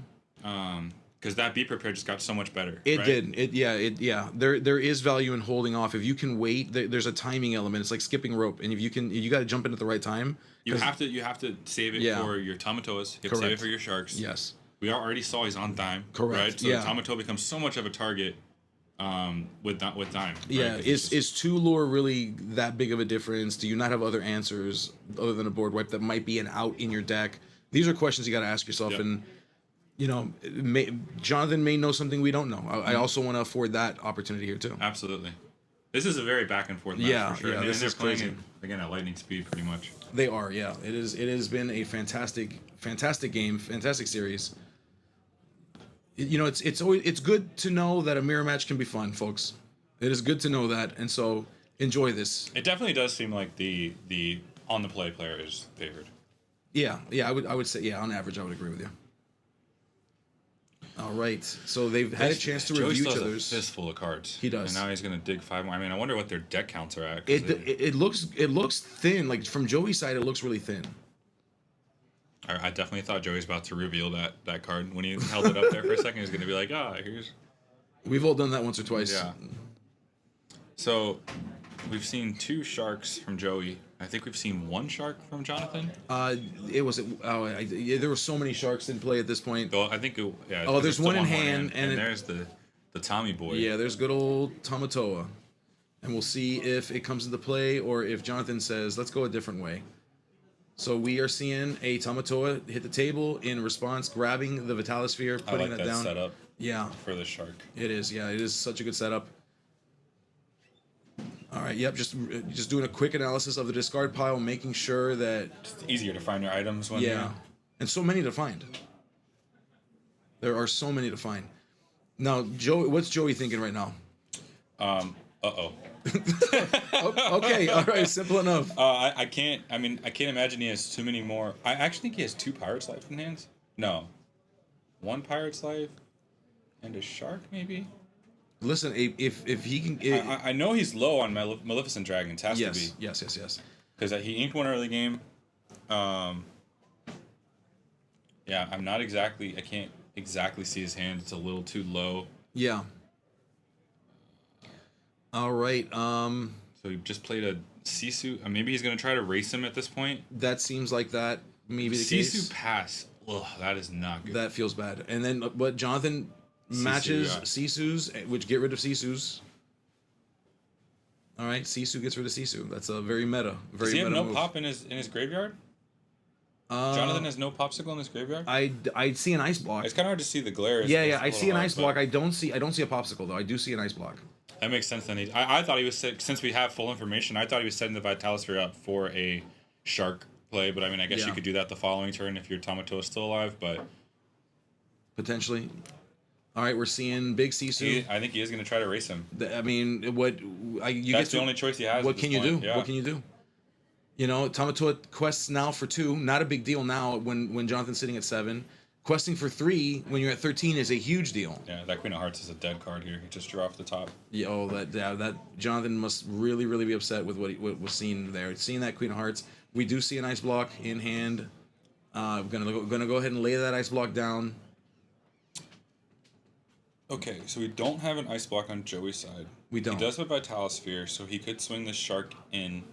Speaker 2: Because that Be Prepared just got so much better.
Speaker 1: It
Speaker 2: right?
Speaker 1: did. There is value in holding off. If you can wait, there's a timing element. It's like skipping rope, and if you got to jump in at the right time.
Speaker 2: You have to save it for your Tamatoas. You have to save it for your sharks.
Speaker 1: Yes.
Speaker 2: We already saw he's on Dime.
Speaker 1: Correct.
Speaker 2: Right. So the Tamatoa becomes so much of a target. With Dime.
Speaker 1: Yeah.
Speaker 2: Right?
Speaker 1: Is 2 lore really that big of a difference? Do you not have other answers other than a board wipe that might be an out in your deck? These are questions you got to ask yourself, and Jonathan may know something we don't know. I also want to afford that opportunity here too.
Speaker 2: Absolutely. This is a very back and forth match for sure.
Speaker 1: Yeah, this is
Speaker 2: playing
Speaker 1: crazy.
Speaker 2: Again at lightning speed pretty much.
Speaker 1: They are, yeah. It has been a fantastic game, fantastic series. It's good to know that a mirror match can be fun, folks. It is good to know that, and so enjoy this.
Speaker 2: It definitely does seem like the on the play player is favored.
Speaker 1: Yeah, I would say on average I would agree with you. All right, so they've had a chance to review each other's.
Speaker 2: A fistful of cards.
Speaker 1: He does,
Speaker 2: and now he's gonna dig 5 more. I mean, I wonder what their deck counts are at.
Speaker 1: It looks thin. Like from Joey's side, it looks really thin.
Speaker 2: I definitely thought Joey's about to reveal that card when he held it up there for a second. He was gonna be like, here's. We've
Speaker 1: all done that once or twice.
Speaker 2: Yeah. So, we've seen 2 sharks from Joey. I think we've seen 1 shark from Jonathan.
Speaker 1: There were so many sharks in play at this point.
Speaker 2: Well, I think
Speaker 1: there's one in hand, and
Speaker 2: there's the Tommy boy.
Speaker 1: Yeah, there's good old Tamatoa, and we'll see if it comes into play or if Jonathan says, "Let's go a different way." So we are seeing a Tamatoa hit the table in response, grabbing the Vitalisphere, putting that down.
Speaker 2: Setup.
Speaker 1: Yeah.
Speaker 2: For the shark.
Speaker 1: It is. Yeah, it is such a good setup. All right. Yep. Just doing a quick analysis of the discard pile, making sure that
Speaker 2: it's easier to find your items when
Speaker 1: and so many to find. There are so many to find. Now, Joey, what's Joey thinking right now?
Speaker 2: Uh-oh.
Speaker 1: Okay, all right, simple enough.
Speaker 2: I can't imagine he has too many more. I actually think he has 2 Pirate's Life in hands. No. 1 Pirate's Life and a Shark, maybe?
Speaker 1: Listen, if he can...
Speaker 2: I know he's low on Maleficent Dragons. Has to be.
Speaker 1: Yes.
Speaker 2: Because he inked one early game. Yeah, I can't exactly see his hand. It's a little too low.
Speaker 1: Yeah. All right.
Speaker 2: So he just played a Sisu. Maybe he's going to try to race him at this point.
Speaker 1: That seems like that maybe the
Speaker 2: Sisu
Speaker 1: case.
Speaker 2: pass. Ugh, that is not good.
Speaker 1: That feels bad. And then but Jonathan matches Sisu's, which get rid of Sisu's. All right, Sisu gets rid of Sisu. That's a very meta.
Speaker 2: Does he have no
Speaker 1: move.
Speaker 2: pop in his graveyard? Jonathan has no popsicle in his graveyard.
Speaker 1: I see an ice block.
Speaker 2: It's kind of hard to see the glare.
Speaker 1: Yeah. I see an ice block. I don't see a popsicle though. I do see an ice block.
Speaker 2: That makes sense. Then I thought he was since we have full information. I thought he was setting the Vitalisphere up for a Shark play, but I guess you could do that the following turn if your Tamatoa is still alive. But
Speaker 1: potentially. All right, we're seeing big Sisu.
Speaker 2: I think he is going to try to race him.
Speaker 1: That's
Speaker 2: the only choice he has.
Speaker 1: What can you do?
Speaker 2: Yeah.
Speaker 1: What can you do? You know, Tamatoa quests now for 2. Not a big deal now when Jonathan's sitting at 7. Questing for 3 when you're at 13 is a huge deal.
Speaker 2: Yeah, that Queen of Hearts is a dead card here. He just drew off the top.
Speaker 1: Yeah, that Jonathan must really be upset with what was seen there. Seeing that Queen of Hearts, we do see an ice block in hand. Gonna go ahead and lay that ice block down.
Speaker 2: Okay, so we don't have an ice block on Joey's side.
Speaker 1: We don't.
Speaker 2: He does have Vitalisphere, so he could swing the Shark in.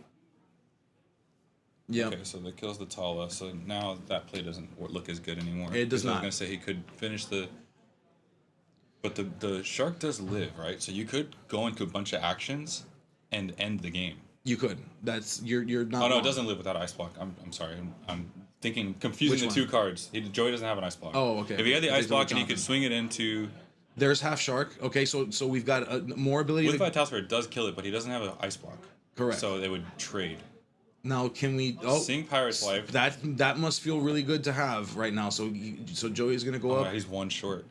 Speaker 1: Yeah.
Speaker 2: Okay, so that kills the Tala. So now that play doesn't look as good anymore.
Speaker 1: It does not.
Speaker 2: I was gonna say he could finish the. But the Shark does live, right? So you could go into a bunch of actions, and end the game.
Speaker 1: You could. That's you're not.
Speaker 2: Oh no,
Speaker 1: wrong.
Speaker 2: it doesn't live without ice block. I'm sorry. I'm confusing the 2 cards. Joey doesn't have an ice block.
Speaker 1: Oh, okay.
Speaker 2: If he had the ice block and he could swing it into.
Speaker 1: There's half Shark. Okay, so we've got more ability.
Speaker 2: With Vitalisphere, it does kill it, but he doesn't have an ice block.
Speaker 1: Correct.
Speaker 2: So they would trade.
Speaker 1: Now, can we?
Speaker 2: Sing Pirate's Life.
Speaker 1: That must feel really good to have right now. So Joey's gonna go up.
Speaker 2: Yeah, he's 1 short.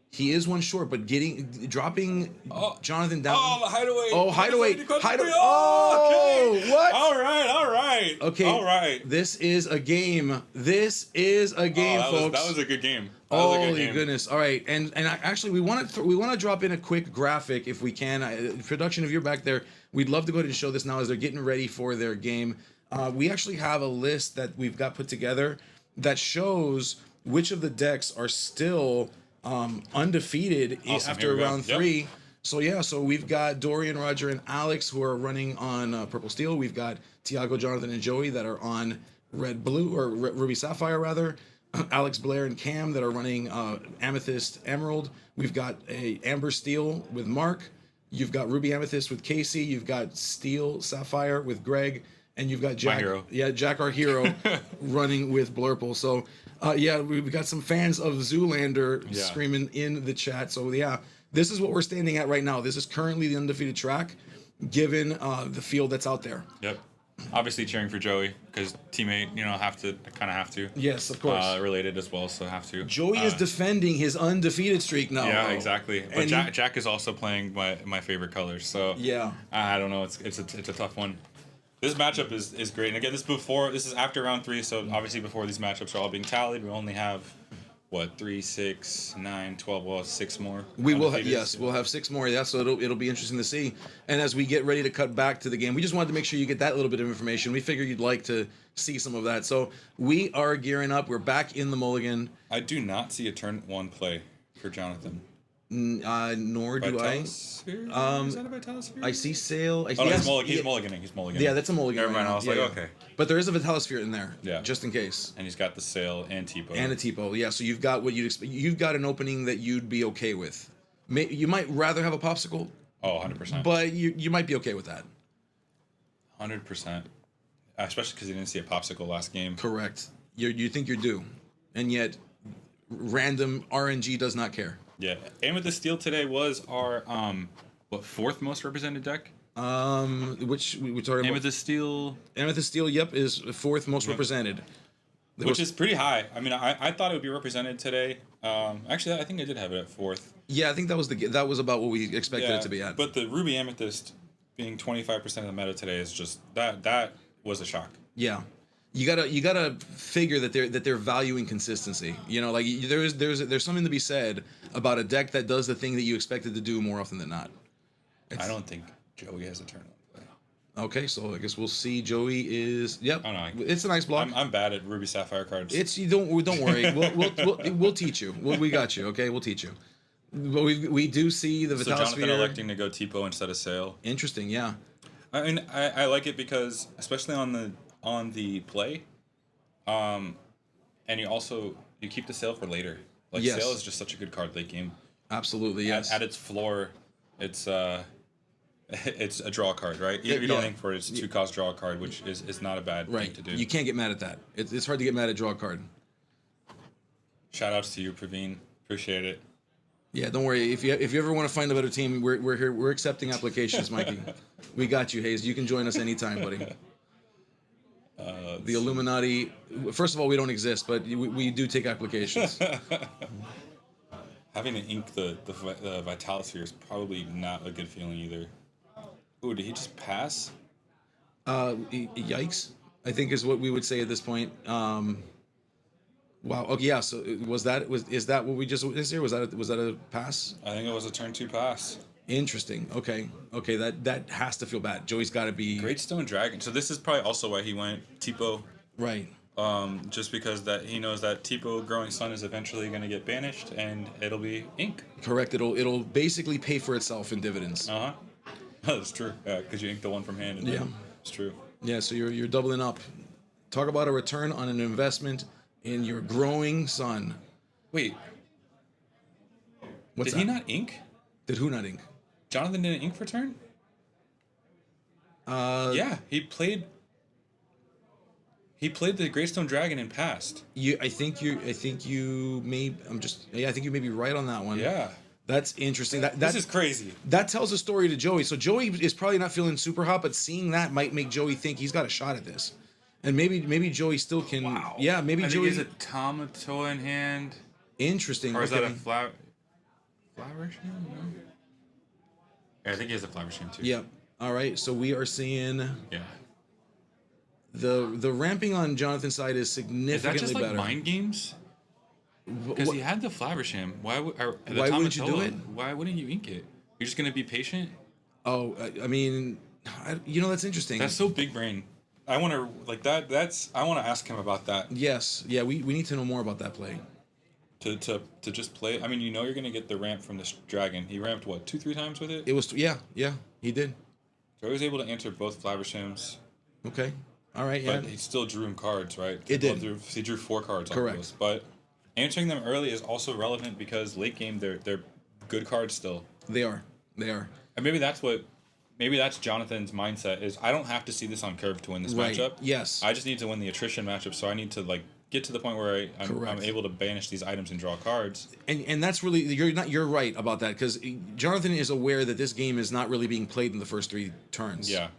Speaker 1: He is 1 short, but dropping Jonathan down.
Speaker 2: Oh, the hideaway.
Speaker 1: Oh, hideaway.
Speaker 2: Oh, okay.
Speaker 1: What?
Speaker 2: All right.
Speaker 1: Okay.
Speaker 2: All right.
Speaker 1: This is a game. Folks.
Speaker 2: That was a good game.
Speaker 1: Holy goodness! All right, and actually, we want to drop in a quick graphic if we can. Production, if you're back there, we'd love to go ahead and show this now as they're getting ready for their game. We actually have a list that we've got put together that shows which of the decks are still undefeated after round 3. Yep. So we've got Dorian, Roger, and Alex who are running on Purple Steel. We've got Tiago, Jonathan, and Joey that are on Red Blue or Ruby Sapphire rather. Alex, Blair, and Cam that are running Amethyst Emerald. We've got a Amber Steel with Mark. You've got Ruby Amethyst with Casey. You've got Steel Sapphire with Greg. And you've got Jack. Jack, our hero, running with Blurple. So, we've got some fans of Zoolander screaming in the chat. So, this is what we're standing at right now. This is currently the undefeated track, given the field that's out there.
Speaker 2: Yep. Obviously cheering for Joey because teammate, have to.
Speaker 1: Yes, of course.
Speaker 2: Related as well, so have to.
Speaker 1: Joey is defending his undefeated streak now.
Speaker 2: Yeah, exactly. But Jack is also playing my favorite colors. So I don't know. It's a tough one. This matchup is great. And again, this is after round 3, so obviously before these matchups are all being tallied, we only have 3, 6, 9, 12, well, 6 more.
Speaker 1: We will we'll have 6 more. Yeah, so it'll be interesting to see. And as we get ready to cut back to the game, we just wanted to make sure you get that little bit of information. We figure you'd like to see some of that. So we are gearing up. We're back in the mulligan.
Speaker 2: I do not see a turn 1 play for Jonathan.
Speaker 1: Nor do I.
Speaker 2: Is that a Vitalisphere?
Speaker 1: I see Sail.
Speaker 2: He's mulliganing. He's mulliganing.
Speaker 1: Yeah, that's a mulligan.
Speaker 2: Never mind. I was okay.
Speaker 1: But there is a Vitalisphere in there.
Speaker 2: Yeah.
Speaker 1: Just in case.
Speaker 2: And he's got the Sail and Tipo.
Speaker 1: And a Tipo. Yeah. So you've got what you'd expect. You've got an opening that you'd be okay with. You might rather have a popsicle.
Speaker 2: Oh, 100%.
Speaker 1: But you might be okay with that.
Speaker 2: 100%. Especially because you didn't see a popsicle last game.
Speaker 1: Correct. You think you're due, and yet random RNG does not care.
Speaker 2: Yeah, Amethyst Steel today was our 4th most represented deck?
Speaker 1: Which we talking about?
Speaker 2: Amethyst Steel.
Speaker 1: Amethyst Steel, yep, is 4th most represented.
Speaker 2: which is pretty high. I mean, I thought it would be represented today. Actually, I think I did have it at 4th.
Speaker 1: Yeah, I think that was about what we expected it to be at.
Speaker 2: But the Ruby Amethyst being 25% of the meta today is just that was a shock.
Speaker 1: Yeah. You gotta figure that they're valuing consistency. You know, like there's something to be said about a deck that does the thing that you expect it to do more often than not.
Speaker 2: I don't think Joey has a turn on play.
Speaker 1: Okay, so I guess we'll see. Joey is yep.
Speaker 2: Oh, no,
Speaker 1: it's a nice block.
Speaker 2: I'm bad at Ruby Sapphire cards.
Speaker 1: It's you don't worry. We'll teach you. We got you. Okay, we'll teach you. But we do see the Vital
Speaker 2: Jonathan
Speaker 1: Sphere.
Speaker 2: electing to go Tipo instead of Sail.
Speaker 1: Interesting, yeah.
Speaker 2: I mean, I like it because especially on the play, and you keep the Sail for later. Like
Speaker 1: Yes.
Speaker 2: Sail is just such a good card late game.
Speaker 1: Absolutely, yes.
Speaker 2: At its floor, it's a draw card, right? Even if you don't ink for it, it's a 2-cost draw card, which is not a bad thing to do.
Speaker 1: You can't get mad at that. It's hard to get mad at draw a card.
Speaker 2: Shout outs to you, Praveen. Appreciate it.
Speaker 1: Yeah, don't worry. If you ever want to find a better team, we're here. We're accepting applications, Mikey. We got you, Hayes. You can join us anytime, buddy. The Illuminati. First of all, we don't exist, but we do take applications.
Speaker 2: Having to ink the Vitalosphere is probably not a good feeling either. Ooh, did he just pass?
Speaker 1: Yikes! I think is what we would say at this point. Wow. Okay. Yeah. So is that what we just witnessed here? Was that a pass?
Speaker 2: I think it was a turn 2 pass.
Speaker 1: Interesting. Okay. That has to feel bad. Joey's got to be
Speaker 2: Great Stone Dragon. So this is probably also why he went Tipo.
Speaker 1: Right.
Speaker 2: Just because that he knows that Tipo Growing Sun is eventually going to get banished and it'll be ink.
Speaker 1: Correct. It'll basically pay for itself in dividends.
Speaker 2: That's true. Yeah, because you ink the one from hand. And it's true.
Speaker 1: Yeah. So you're doubling up. Talk about a return on an investment in your Growing Sun.
Speaker 2: Wait.
Speaker 1: What's
Speaker 2: Did he not ink?
Speaker 1: Did who not ink?
Speaker 2: Jonathan didn't ink for turn? Yeah, he played the Greystone Dragon and passed.
Speaker 1: I think you may be right on that one.
Speaker 2: Yeah.
Speaker 1: That's interesting.
Speaker 2: This is crazy.
Speaker 1: That tells a story to Joey. So Joey is probably not feeling super hot, but seeing that might make Joey think he's got a shot at this. And maybe Joey still can.
Speaker 2: Wow.
Speaker 1: Yeah, maybe
Speaker 2: I
Speaker 1: Joey.
Speaker 2: think he has a Tamatoa in hand.
Speaker 1: Interesting.
Speaker 2: Or is that a flower shame? No. Yeah, I think he has a flower shame too.
Speaker 1: Yep. All right. So we are seeing.
Speaker 2: Yeah.
Speaker 1: The ramping on Jonathan's side is significantly better.
Speaker 2: Is that just like mind games? Because he had the Flaversham. Why
Speaker 1: wouldn't you do it?
Speaker 2: Why wouldn't you ink it? You're just gonna be patient.
Speaker 1: Oh, I mean, that's interesting.
Speaker 2: That's so big brain. I want to like that. I want to ask him about that.
Speaker 1: Yes, yeah, we need to know more about that play.
Speaker 2: To just play. I mean, you're gonna get the ramp from this dragon. He ramped what 2-3 times with it.
Speaker 1: It was yeah, he did.
Speaker 2: So he was able to answer both Flavershams.
Speaker 1: Okay, all right, yeah.
Speaker 2: But he still drew him cards, right?
Speaker 1: It did.
Speaker 2: He drew 4 cards.
Speaker 1: Correct.
Speaker 2: Those. But answering them early is also relevant because late game they're good cards still.
Speaker 1: They are.
Speaker 2: And maybe that's Jonathan's mindset is I don't have to see this on curve to win this matchup.
Speaker 1: Yes.
Speaker 2: I just need to win the attrition matchup, so I need to get to the point where I'm able to banish these items and draw cards.
Speaker 1: And that's really you're right about that because Jonathan is aware that this game is not really being played in the first 3 turns.
Speaker 2: Yeah.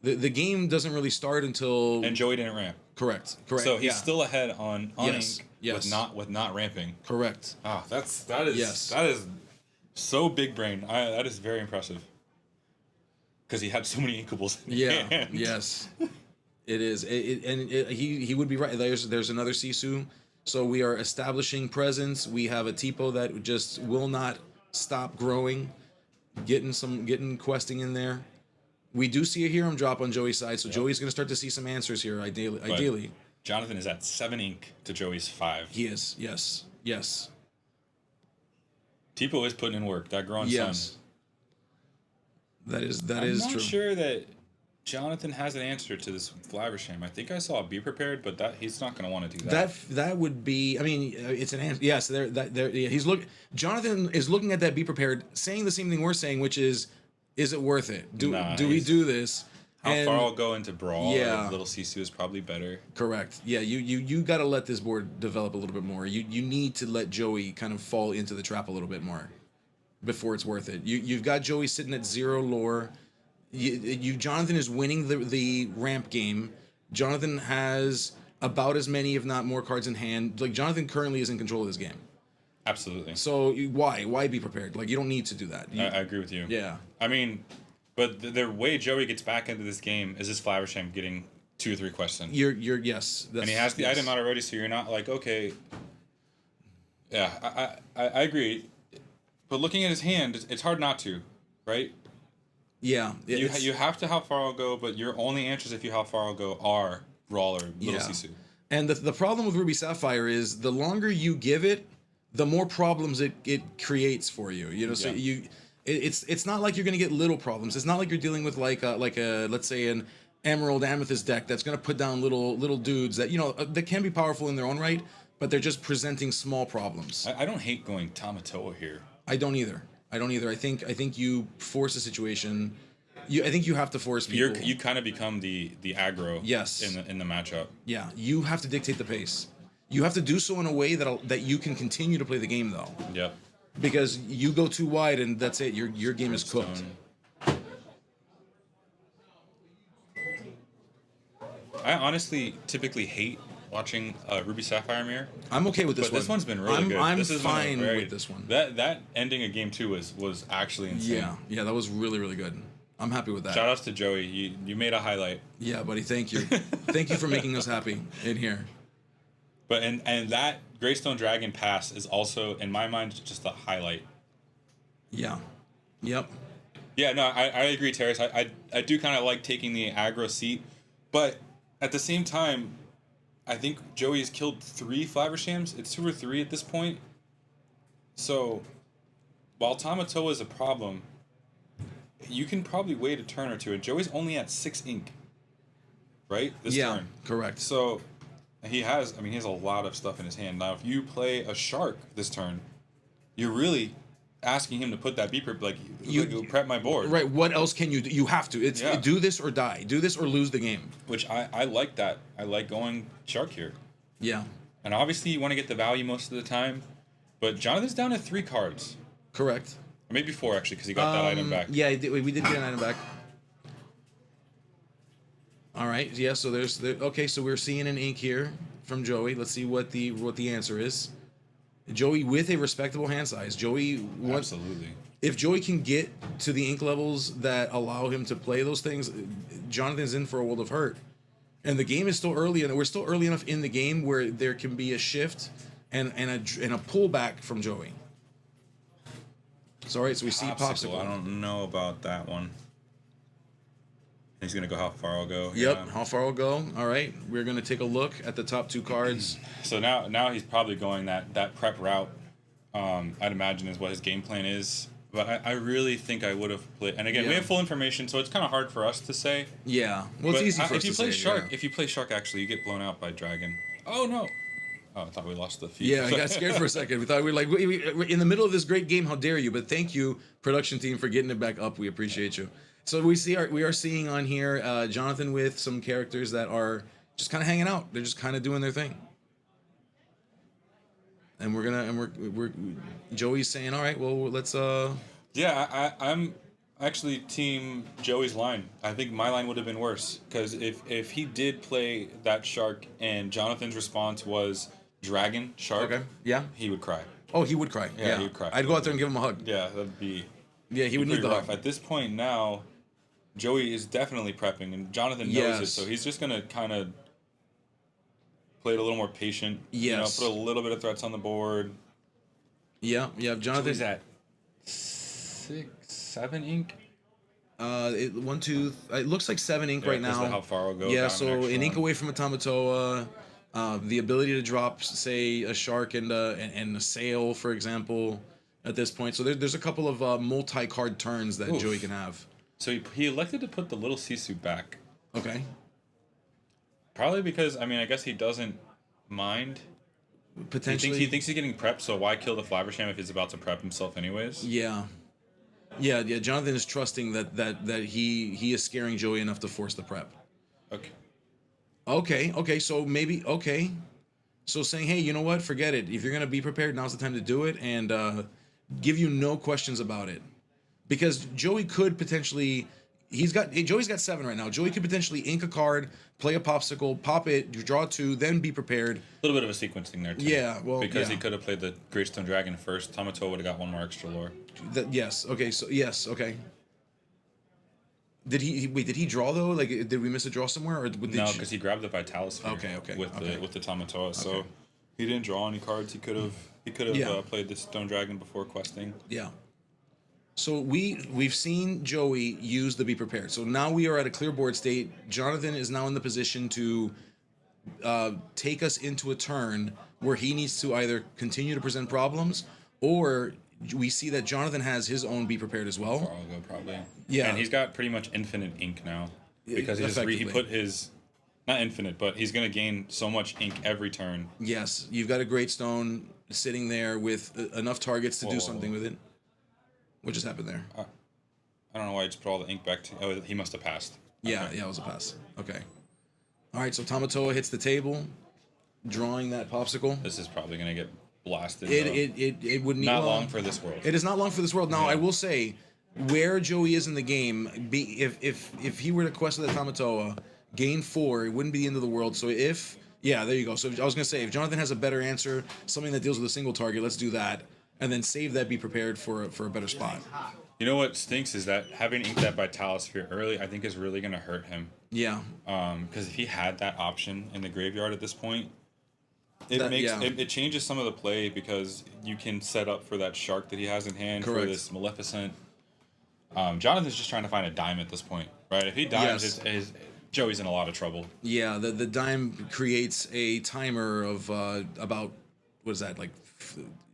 Speaker 1: The game doesn't really start until
Speaker 2: And Joey didn't ramp.
Speaker 1: Correct.
Speaker 2: So he's still ahead on
Speaker 1: yes.
Speaker 2: ink
Speaker 1: Yes.
Speaker 2: with not ramping.
Speaker 1: Correct.
Speaker 2: That is so big brain. That is very impressive. Because he had so many inkables.
Speaker 1: Yeah. Yes. It is. He would be right. There's another Sisu. So we are establishing presence. We have a Tipo that just will not stop growing, getting questing in there. We do see a Hiram drop on Joey's side, so Joey's going to start to see some answers here. Ideally,
Speaker 2: Jonathan is at 7 ink to Joey's 5.
Speaker 1: He is. Yes.
Speaker 2: Tipo is putting in work. That growing sun.
Speaker 1: That is true.
Speaker 2: I'm not sure that Jonathan has an answer to this Flaversham. I think I saw Be Prepared, but he's not going to want to do that.
Speaker 1: That would be. I mean, it's an answer. Yes, Jonathan is looking at that Be Prepared, saying the same thing we're saying, which is it worth it? Do we do this?
Speaker 2: How far I'll go into Brawl? Yeah, Little Sisu is probably better.
Speaker 1: Correct. Yeah, you got to let this board develop a little bit more. You need to let Joey kind of fall into the trap a little bit more before it's worth it. You've got Joey sitting at 0 lore. Jonathan is winning the ramp game. Jonathan has about as many, if not more, cards in hand. Like Jonathan currently is in control of this game.
Speaker 2: Absolutely.
Speaker 1: So why be prepared? Like you don't need to do that.
Speaker 2: I agree with you.
Speaker 1: Yeah.
Speaker 2: I mean, but the way Joey gets back into this game is his Flaversham getting 2 or 3 questions.
Speaker 1: You're yes.
Speaker 2: And he has the item out already, so you're not like, okay. Yeah, I agree. But looking at his hand, it's hard not to, right?
Speaker 1: Yeah.
Speaker 2: You have to how far I'll go, but your only answers if you how far I'll go are Raw or Little Sisu.
Speaker 1: And the problem with Ruby Sapphire is the longer you give it, the more problems it creates for you. You know, so it's not like you're gonna get little problems. It's not like you're dealing with like a let's say an Emerald Amethyst deck that's gonna put down little dudes that that can be powerful in their own right, but they're just presenting small problems.
Speaker 2: I don't hate going Tamatoa here.
Speaker 1: I don't either. I think you force a situation. I think you have to force people.
Speaker 2: You kind of become the aggro.
Speaker 1: Yes.
Speaker 2: In the matchup.
Speaker 1: Yeah, you have to dictate the pace. You have to do so in a way that you can continue to play the game though.
Speaker 2: Yep.
Speaker 1: Because you go too wide and that's it. Your game is cooked.
Speaker 2: I honestly typically hate watching Ruby Sapphire Mirror.
Speaker 1: I'm okay with this one.
Speaker 2: But this one's been really good.
Speaker 1: I'm
Speaker 2: this is
Speaker 1: fine with this one.
Speaker 2: That ending of game 2 was actually insane.
Speaker 1: Yeah, that was really, really good. I'm happy with that.
Speaker 2: Shout outs to Joey. You made a highlight.
Speaker 1: Yeah, buddy. Thank you. Thank you for making us happy in here.
Speaker 2: But and that Greystone Dragon pass is also in my mind just a highlight.
Speaker 1: Yeah. Yep.
Speaker 2: Yeah. No, I agree, Terrace. I do kind of like taking the aggro seat, but at the same time, I think Joey has killed 3 Flavershams. It's 2 or 3 at this point. So, while Tamatoa is a problem, you can probably wait a turn or two. And Joey's only at 6 ink, right? This turn.
Speaker 1: Correct.
Speaker 2: So, he has a lot of stuff in his hand. Now, if you play a Shark this turn, you're really asking him to put that beeper, you prep my board.
Speaker 1: Right. What else can you do? You have to. It's do this or die. Do this or lose the game.
Speaker 2: Which I like that. I like going Shark here.
Speaker 1: Yeah.
Speaker 2: And obviously you want to get the value most of the time, but Jonathan's down to 3 cards.
Speaker 1: Correct.
Speaker 2: Or maybe 4 actually, because he got that item back.
Speaker 1: Yeah, we did get an item back. All right. Yeah. So okay. So we're seeing an ink here from Joey. Let's see what the answer is. Joey with a respectable hand size.
Speaker 2: Absolutely.
Speaker 1: If Joey can get to the ink levels that allow him to play those things, Jonathan's in for a world of hurt. And the game is still early, and we're still early enough in the game where there can be a shift and a pullback from Joey. So all right, so we see Popsicle.
Speaker 2: I don't know about that one. He's gonna go how far I'll go.
Speaker 1: Yep,
Speaker 2: yeah.
Speaker 1: how far I'll go. All right, we're gonna take a look at the top 2 cards.
Speaker 2: So now he's probably going that prep route. I'd imagine is what his game plan is. But I really think I would have played. And again, we have full information, so it's kind of hard for us to say.
Speaker 1: Yeah, well, it's easy for us to say.
Speaker 2: If you play Shark, actually, you get blown out by Dragon. Oh no! Oh, I thought we lost the feed.
Speaker 1: Yeah, I got scared for a second. We thought we were like, we're in the middle of this great game. How dare you? But thank you, production team, for getting it back up. We appreciate you. So we are seeing on here Jonathan with some characters that are just kind of hanging out. They're just kind of doing their thing. And we're Joey's saying, all right, well, let's
Speaker 2: Yeah, I'm actually team Joey's line. I think my line would have been worse because if he did play that Shark and Jonathan's response was Dragon Shark,
Speaker 1: okay, yeah,
Speaker 2: he would cry.
Speaker 1: Oh, he would cry. Yeah,
Speaker 2: he would cry.
Speaker 1: I'd go out there and give him a hug.
Speaker 2: Yeah, that'd be.
Speaker 1: Yeah, he would need the hug.
Speaker 2: At this point now, Joey is definitely prepping, and Jonathan knows it, so he's just gonna kind of play it a little more patient.
Speaker 1: Yes.
Speaker 2: Put a little bit of threats on the board.
Speaker 1: Yeah, Jonathan's
Speaker 2: at 6, 7 ink.
Speaker 1: 1, 2. It looks like 7 ink right now.
Speaker 2: How far I'll go.
Speaker 1: Yeah, so an ink away from a Tamatoa. The ability to drop, say, a Shark and a Sail, for example, at this point. So there's a couple of multi-card turns that Joey can have.
Speaker 2: So he elected to put the Little Sisu back.
Speaker 1: Okay.
Speaker 2: Probably because, I guess he doesn't mind.
Speaker 1: Potentially.
Speaker 2: He thinks he's getting prepped, so why kill the Flabbersham if he's about to prep himself anyways?
Speaker 1: Yeah. Jonathan is trusting that he is scaring Joey enough to force the prep. Okay. So maybe So saying, hey, you know what? Forget it. If you're gonna be prepared, now's the time to do it, and give you no questions about it, because Joey could potentially Joey's got 7 right now. Joey could potentially ink a card, play a popsicle, pop it, draw 2, then be prepared.
Speaker 2: A little bit of a sequencing there too.
Speaker 1: Yeah, well,
Speaker 2: because
Speaker 1: yeah.
Speaker 2: he could have played the Greystone Dragon first. Tamatoa would have got 1 more extra lore.
Speaker 1: Yes. Okay. So yes. Okay. Did he draw though? Like, did we miss a draw somewhere, or
Speaker 2: No, because he grabbed the Vitalis Sphere.
Speaker 1: Okay.
Speaker 2: With the Tamatoa, so
Speaker 1: Okay.
Speaker 2: he didn't draw any cards. He could have
Speaker 1: Yeah.
Speaker 2: played the Stone Dragon before questing.
Speaker 1: Yeah. So we've seen Joey use the be prepared. So now we are at a clear board state. Jonathan is now in the position to take us into a turn where he needs to either continue to present problems, or we see that Jonathan has his own be prepared as well.
Speaker 2: I'll go probably.
Speaker 1: Yeah.
Speaker 2: And he's got pretty much infinite ink now because he
Speaker 1: Effectively.
Speaker 2: put his, not infinite, but he's gonna gain so much ink every turn.
Speaker 1: Yes, you've got a great stone sitting there with enough targets to do something with it. What just happened there?
Speaker 2: I don't know why I just put all the ink back to. Oh, he must have passed.
Speaker 1: Yeah,
Speaker 2: Okay.
Speaker 1: yeah, it was a pass. Okay. All right, so Tamatoa hits the table, drawing that popsicle.
Speaker 2: This is probably gonna get blasted.
Speaker 1: It would need
Speaker 2: Not long for this world.
Speaker 1: It is not long for this world. Now,
Speaker 2: Yeah.
Speaker 1: I will say, where Joey is in the game, if he were to quest with the Tamatoa, gain 4, it wouldn't be the end of the world. So yeah, there you go. So I was gonna say, if Jonathan has a better answer, something that deals with a single target, let's do that, and then save that. Be prepared for a better spot.
Speaker 2: You know what stinks is that having inked that Vitalis Sphere early, I think is really gonna hurt him.
Speaker 1: Yeah.
Speaker 2: Because if he had that option in the graveyard at this point, it changes some of the play because you can set up for that shark that he has in hand for this Maleficent. Jonathan's just trying to find a dime at this point, right? If he dimes, Joey's in a lot of trouble.
Speaker 1: Yeah, the dime creates a timer of about, what is that, like,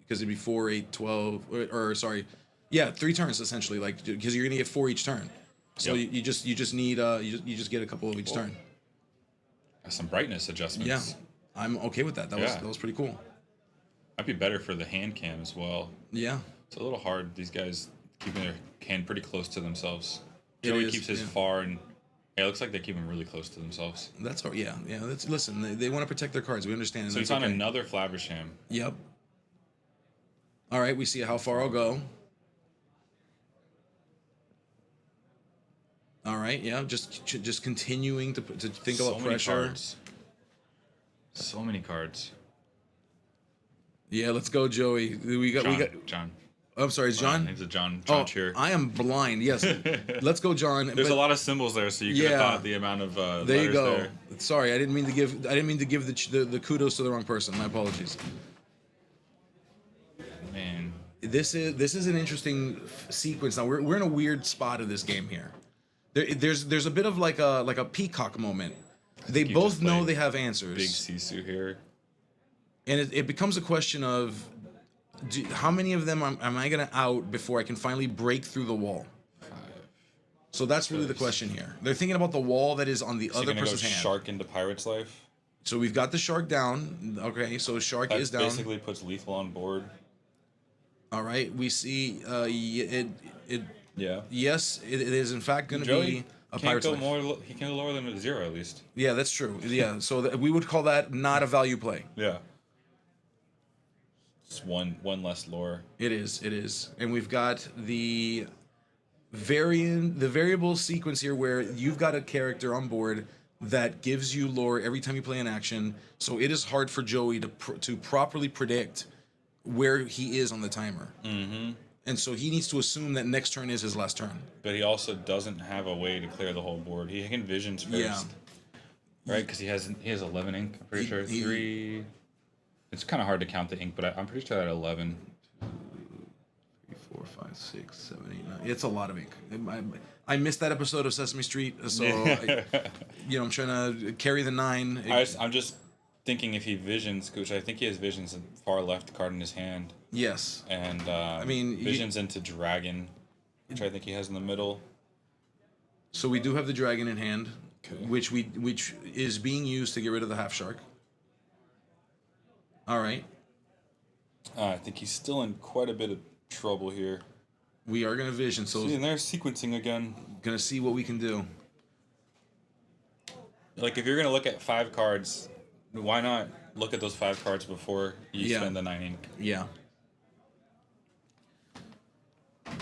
Speaker 1: because it'd be 4, 8, 12, or sorry, yeah, 3 turns essentially, like, because you're gonna get 4 each turn. So
Speaker 2: Yep.
Speaker 1: you just need you just get a couple of each turn.
Speaker 2: Some brightness adjustments.
Speaker 1: Yeah, I'm okay with that. That was pretty cool.
Speaker 2: Might be better for the hand cam as well.
Speaker 1: Yeah.
Speaker 2: It's a little hard. These guys keeping their hand pretty close to themselves.
Speaker 1: It
Speaker 2: Joey
Speaker 1: is,
Speaker 2: keeps his
Speaker 1: yeah.
Speaker 2: far, and it looks like they keep him really close to themselves.
Speaker 1: That's all. Yeah. Listen, they want to protect their cards. We understand.
Speaker 2: So he's on another Flabbersham.
Speaker 1: Yep. All right, we see how far I'll go. All right, yeah, just continuing to think about pressure.
Speaker 2: Cards. So many cards.
Speaker 1: Yeah, let's go, Joey. We got
Speaker 2: John.
Speaker 1: I'm sorry, it's John.
Speaker 2: It's a John cheer.
Speaker 1: I am blind. Yes, let's go, John.
Speaker 2: There's a lot of symbols there, so you could have thought the amount of
Speaker 1: there
Speaker 2: letters
Speaker 1: you go.
Speaker 2: there.
Speaker 1: Sorry, I didn't mean to give the kudos to the wrong person. My apologies.
Speaker 2: Man,
Speaker 1: This is an interesting sequence. Now we're in a weird spot of this game here. There's a bit of like a peacock moment. They
Speaker 2: you
Speaker 1: both
Speaker 2: just
Speaker 1: know
Speaker 2: played
Speaker 1: they have answers.
Speaker 2: big Sisu here.
Speaker 1: And it becomes a question of how many of them am I going to out before I can finally break through the wall?
Speaker 2: 5.
Speaker 1: So that's really the question here. They're thinking about the wall that is on the other person's hand.
Speaker 2: Shark into Pirate's Life.
Speaker 1: So we've got the shark down. Okay, so shark is down.
Speaker 2: Basically puts lethal on board.
Speaker 1: All right, we see
Speaker 2: Yeah.
Speaker 1: yes, it is in fact going to
Speaker 2: Joey
Speaker 1: be a
Speaker 2: can't
Speaker 1: pirate's
Speaker 2: go
Speaker 1: life.
Speaker 2: more. He can go lower than 0 at least.
Speaker 1: Yeah, that's true. Yeah, so we would call that not a value play.
Speaker 2: Yeah. It's one less lore.
Speaker 1: It is. And we've got the variable sequence here where you've got a character on board that gives you lore every time you play an action. So it is hard for Joey to properly predict where he is on the timer. Mm-hmm. And so he needs to assume that next turn is his last turn.
Speaker 2: But he also doesn't have a way to clear the whole board. He can visions first.
Speaker 1: Yeah.
Speaker 2: Right, because he has 11 ink. I'm pretty sure 3. It's kind of hard to count the ink, but I'm pretty sure that 11.
Speaker 1: 3, 4, 5, 6, 7, 8, 9. It's a lot of ink. I missed that episode of Sesame Street, so I'm trying to carry the 9.
Speaker 2: I'm just thinking if he visions, which I think he has visions in far left card in his hand.
Speaker 1: Yes.
Speaker 2: And visions into dragon, which I think he has in the middle.
Speaker 1: So we do have the dragon in hand, which is being used to get rid of the half shark. All right.
Speaker 2: I think he's still in quite a bit of trouble here.
Speaker 1: We are gonna vision, so
Speaker 2: See, and they're sequencing again.
Speaker 1: Gonna see what we can do.
Speaker 2: Like if you're gonna look at 5 cards, why not look at those 5 cards before you spend the 9 ink?
Speaker 1: Yeah.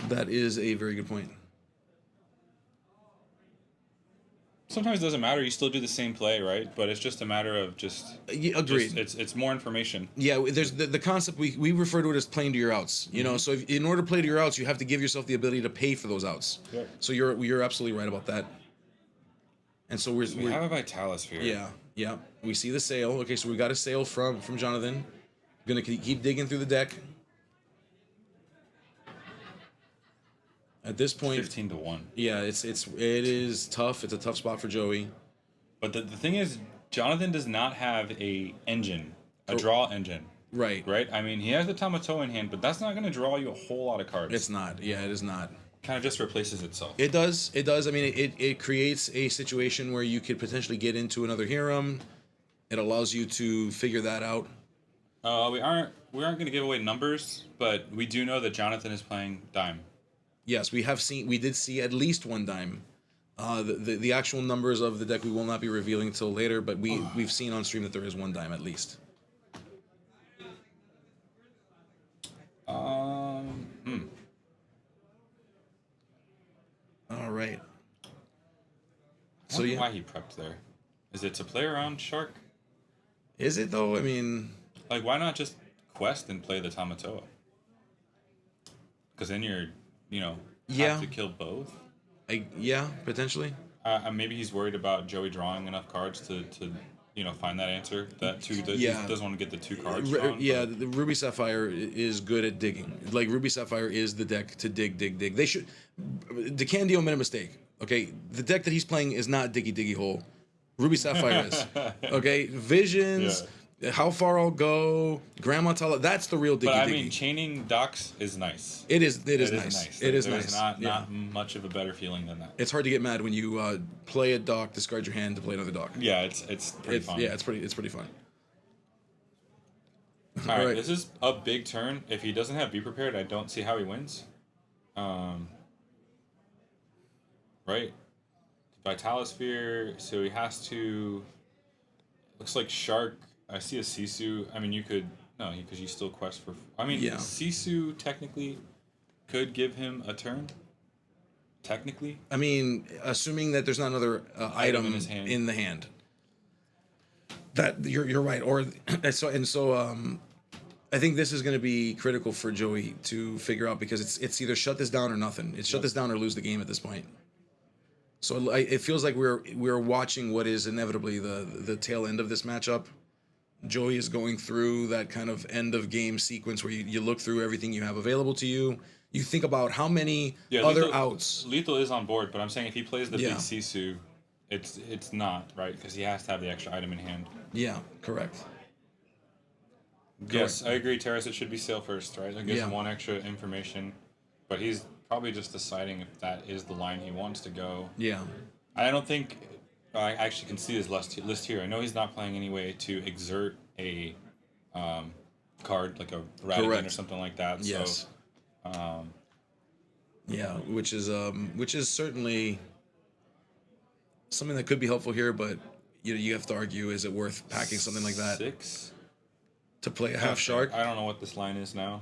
Speaker 1: That is a very good point.
Speaker 2: sometimes it doesn't matter. You still do the same play, right? But it's just a matter of just.
Speaker 1: Yeah, agreed.
Speaker 2: It's more information.
Speaker 1: Yeah, there's the concept we refer to it as playing to your outs. You know, so in order to play to your outs, you have to give yourself the ability to pay for those outs.
Speaker 2: Yep.
Speaker 1: So you're absolutely right about that. And so we
Speaker 2: have a Vitalis here.
Speaker 1: Yeah. We see the sale. Okay, so we got a sale from Jonathan. Gonna keep digging through the deck. At this point,
Speaker 2: 15-1.
Speaker 1: Yeah, it is tough. It's a tough spot for Joey.
Speaker 2: But the thing is, Jonathan does not have a draw engine.
Speaker 1: Right.
Speaker 2: Right? I mean, he has the Tamato in hand, but that's not going to draw you a whole lot of cards.
Speaker 1: It's not. Yeah, it is not.
Speaker 2: Kind of just replaces itself.
Speaker 1: It does. I mean, it creates a situation where you could potentially get into another Hiram. It allows you to figure that out.
Speaker 2: We aren't going to give away numbers, but we do know that Jonathan is playing Dime.
Speaker 1: Yes, we did see at least one Dime. The actual numbers of the deck we will not be revealing until later, but we've seen on stream that there is one Dime at least. All right.
Speaker 2: So yeah, why he prepped there? Is it to play around Shark?
Speaker 1: Is it though? I mean,
Speaker 2: like, why not just quest and play the Tamatoa? Because then you're, have to kill both.
Speaker 1: Yeah, potentially.
Speaker 2: Maybe he's worried about Joey drawing enough cards to find that answer. He doesn't want to get the 2 cards drawn.
Speaker 1: Yeah, the Ruby Sapphire is good at digging. Like, Ruby Sapphire is the deck to dig. They should... DeCandio made a mistake, okay? The deck that he's playing is not Diggy Hole. Ruby Sapphire is. Okay? Visions... Yeah. How far I'll go, Grandma Tala. That's the real diggy.
Speaker 2: But I mean, chaining docks is nice.
Speaker 1: It is nice. It is nice.
Speaker 2: Not much of a better feeling than that.
Speaker 1: It's hard to get mad when you play a dock, discard your hand to play another dock.
Speaker 2: Yeah, it's pretty fun.
Speaker 1: Yeah, it's pretty fun.
Speaker 2: All right, this is a big turn. If he doesn't have Be Prepared, I don't see how he wins. Right, Vitalisphere. So he has to. Looks like Shark. I see a Sisu. I mean, because you still quest for. I mean, Sisu technically could give him a turn. Technically.
Speaker 1: I mean, assuming that there's not another item in his hand. In the hand. That you're right. Or so. I think this is going to be critical for Joey to figure out because it's either shut this down or nothing. It's shut this down or lose the game at this point. So it feels like we're watching what is inevitably the tail end of this matchup. Joey is going through that kind of end of game sequence where you look through everything you have available to you. You think about how many other outs.
Speaker 2: Lethal is on board, but I'm saying if he plays the big Sisu, it's not, right? Because he has to have the extra item in hand.
Speaker 1: Yeah, correct.
Speaker 2: Yes, I agree, Terrace. It should be sail first, right? It gives him one extra information, but he's probably just deciding if that is the line he wants to go.
Speaker 1: Yeah.
Speaker 2: I don't think... I actually can see his list here. I know he's not playing any way to exert a card, like a Radigan or something like that.
Speaker 1: Yes. So, which is certainly something that could be helpful here, but you have to argue, is it worth packing something like that?
Speaker 2: 6?
Speaker 1: To play a half Shark?
Speaker 2: I don't know what this line is now.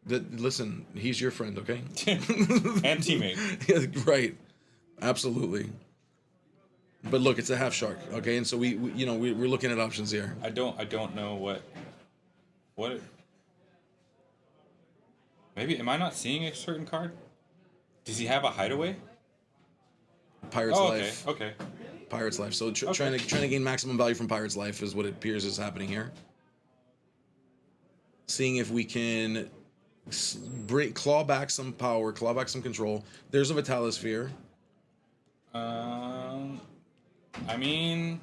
Speaker 1: Listen, he's your friend, okay?
Speaker 2: And teammate.
Speaker 1: Yeah, right. Absolutely. But look, it's a half Shark, okay? And so we're looking at options here.
Speaker 2: I don't know what maybe am I not seeing a certain card? Does he have a hideaway?
Speaker 1: Pirate's Life.
Speaker 2: Okay.
Speaker 1: Pirate's Life. So trying to gain maximum value from Pirate's Life is what it appears is happening here. Seeing if we can claw back some power, claw back some control. There's a Vitalisphere.
Speaker 2: I mean...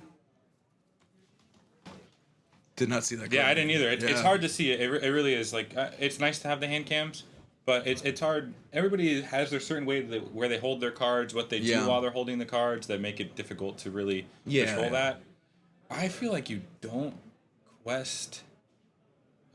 Speaker 1: Did not see that card.
Speaker 2: Yeah, I didn't either. It's hard to see it. It really is. Like, it's nice to have the hand cams, but it's hard. Everybody has their certain way where they hold their cards, what they do while they're holding the cards, that make it difficult to really control that. I feel like you don't quest...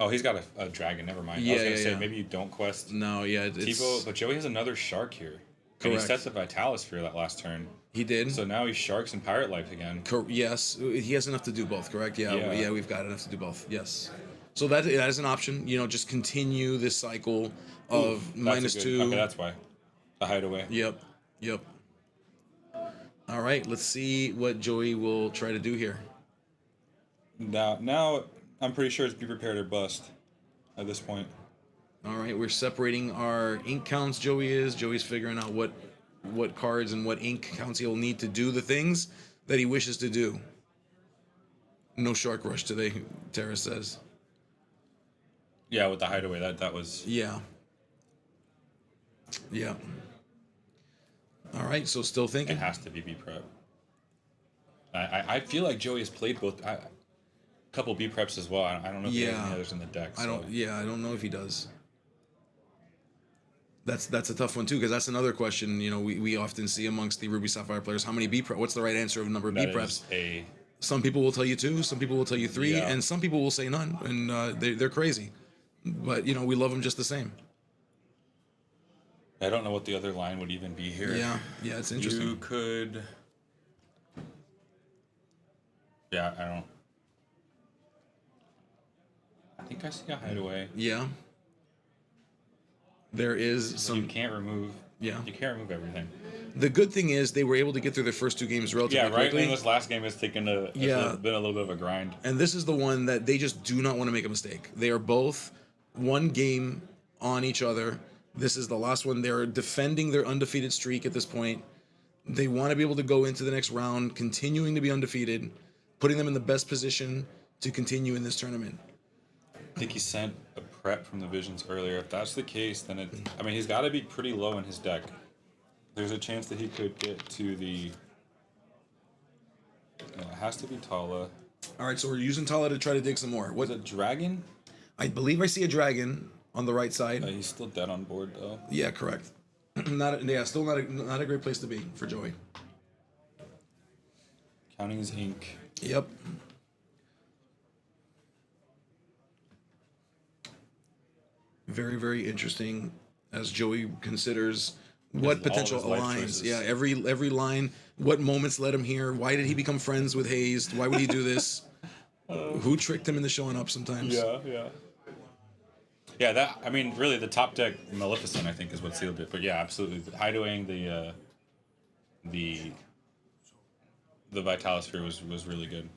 Speaker 2: Oh, he's got a dragon. Never mind. I was going to say, maybe you don't quest.
Speaker 1: No, it's...
Speaker 2: Tipo, but Joey has another shark here. Correct. And he sets the Vitalisphere that last turn.
Speaker 1: He did.
Speaker 2: So now he sharks and Pirate Life again.
Speaker 1: Yes. He has enough to do both, correct? Yeah, we've got enough to do both. Yes. So that is an option. Just continue this cycle of -2.
Speaker 2: Okay, that's why. The hideaway.
Speaker 1: Yep. Yep. All right, let's see what Joey will try to do here.
Speaker 2: Now I'm pretty sure it's be prepared or bust at this point.
Speaker 1: All right, we're separating our ink counts. Joey's figuring out what cards and what ink counts he'll need to do the things that he wishes to do. No shark rush today, Tara says.
Speaker 2: Yeah, with the hideaway, that was...
Speaker 1: Yeah. Yeah. All right, so still thinking.
Speaker 2: It has to be B prep. I feel like Joey has played both. A couple B preps as well. I don't know if he has any others in the deck. So.
Speaker 1: I don't know if he does. That's a tough one too, because that's another question. You know, we often see amongst the Ruby Sapphire players, how many B prep? What's the right answer of number of B preps? Some people will tell you 2, some people will tell you 3, and some people will say none, and they're crazy. But you know, we love them just the same.
Speaker 2: I don't know what the other line would even be here.
Speaker 1: Yeah, it's interesting.
Speaker 2: You could... Yeah, I think I see a hideaway.
Speaker 1: Yeah. There is
Speaker 2: So
Speaker 1: some...
Speaker 2: you can't remove...
Speaker 1: Yeah.
Speaker 2: You can't remove everything.
Speaker 1: The good thing is they were able to get through their first 2 games relatively quickly.
Speaker 2: And this last game has taken been a little bit of a grind.
Speaker 1: And this is the one that they just do not want to make a mistake. They are both 1 game on each other. This is the last one. They're defending their undefeated streak at this point. They want to be able to go into the next round, continuing to be undefeated, putting them in the best position to continue in this tournament.
Speaker 2: I think he sent a prep from the Visions earlier. If that's the case, then he's got to be pretty low in his deck. There's a chance that he could get to the... it has to be Tala.
Speaker 1: All right, so we're using Tala to try to dig some more.
Speaker 2: Was it Dragon?
Speaker 1: I believe I see a dragon on the right side.
Speaker 2: He's still dead on board, though.
Speaker 1: Yeah, correct. Still not a great place to be for Joey.
Speaker 2: Counting his ink.
Speaker 1: Yep. Very, very interesting as Joey considers what potential aligns. Yeah, every line, what moments led him here. Why did he become friends with Hayes? Why would he do this? Who tricked him into showing up sometimes?
Speaker 2: Yeah, really the top deck Maleficent I think is what sealed it. But yeah, absolutely. Hideawaying the Vitalisphere was really good.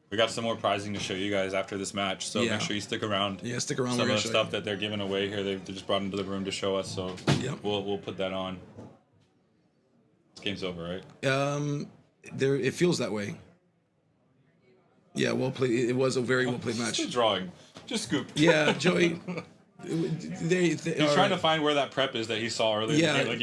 Speaker 2: We got some more prizing to show you guys after this match, so make sure you stick around.
Speaker 1: Yeah, stick around.
Speaker 2: Some of the stuff that they're giving away here, they just brought into the room to show us, so we'll put that on. This game's over, right?
Speaker 1: It feels that way. Yeah, well played. It was a very well played match.
Speaker 2: Just drawing, just scoop.
Speaker 1: Yeah, Joey.
Speaker 2: He's trying to find where that prep is that he saw earlier.
Speaker 1: Yeah.
Speaker 2: Like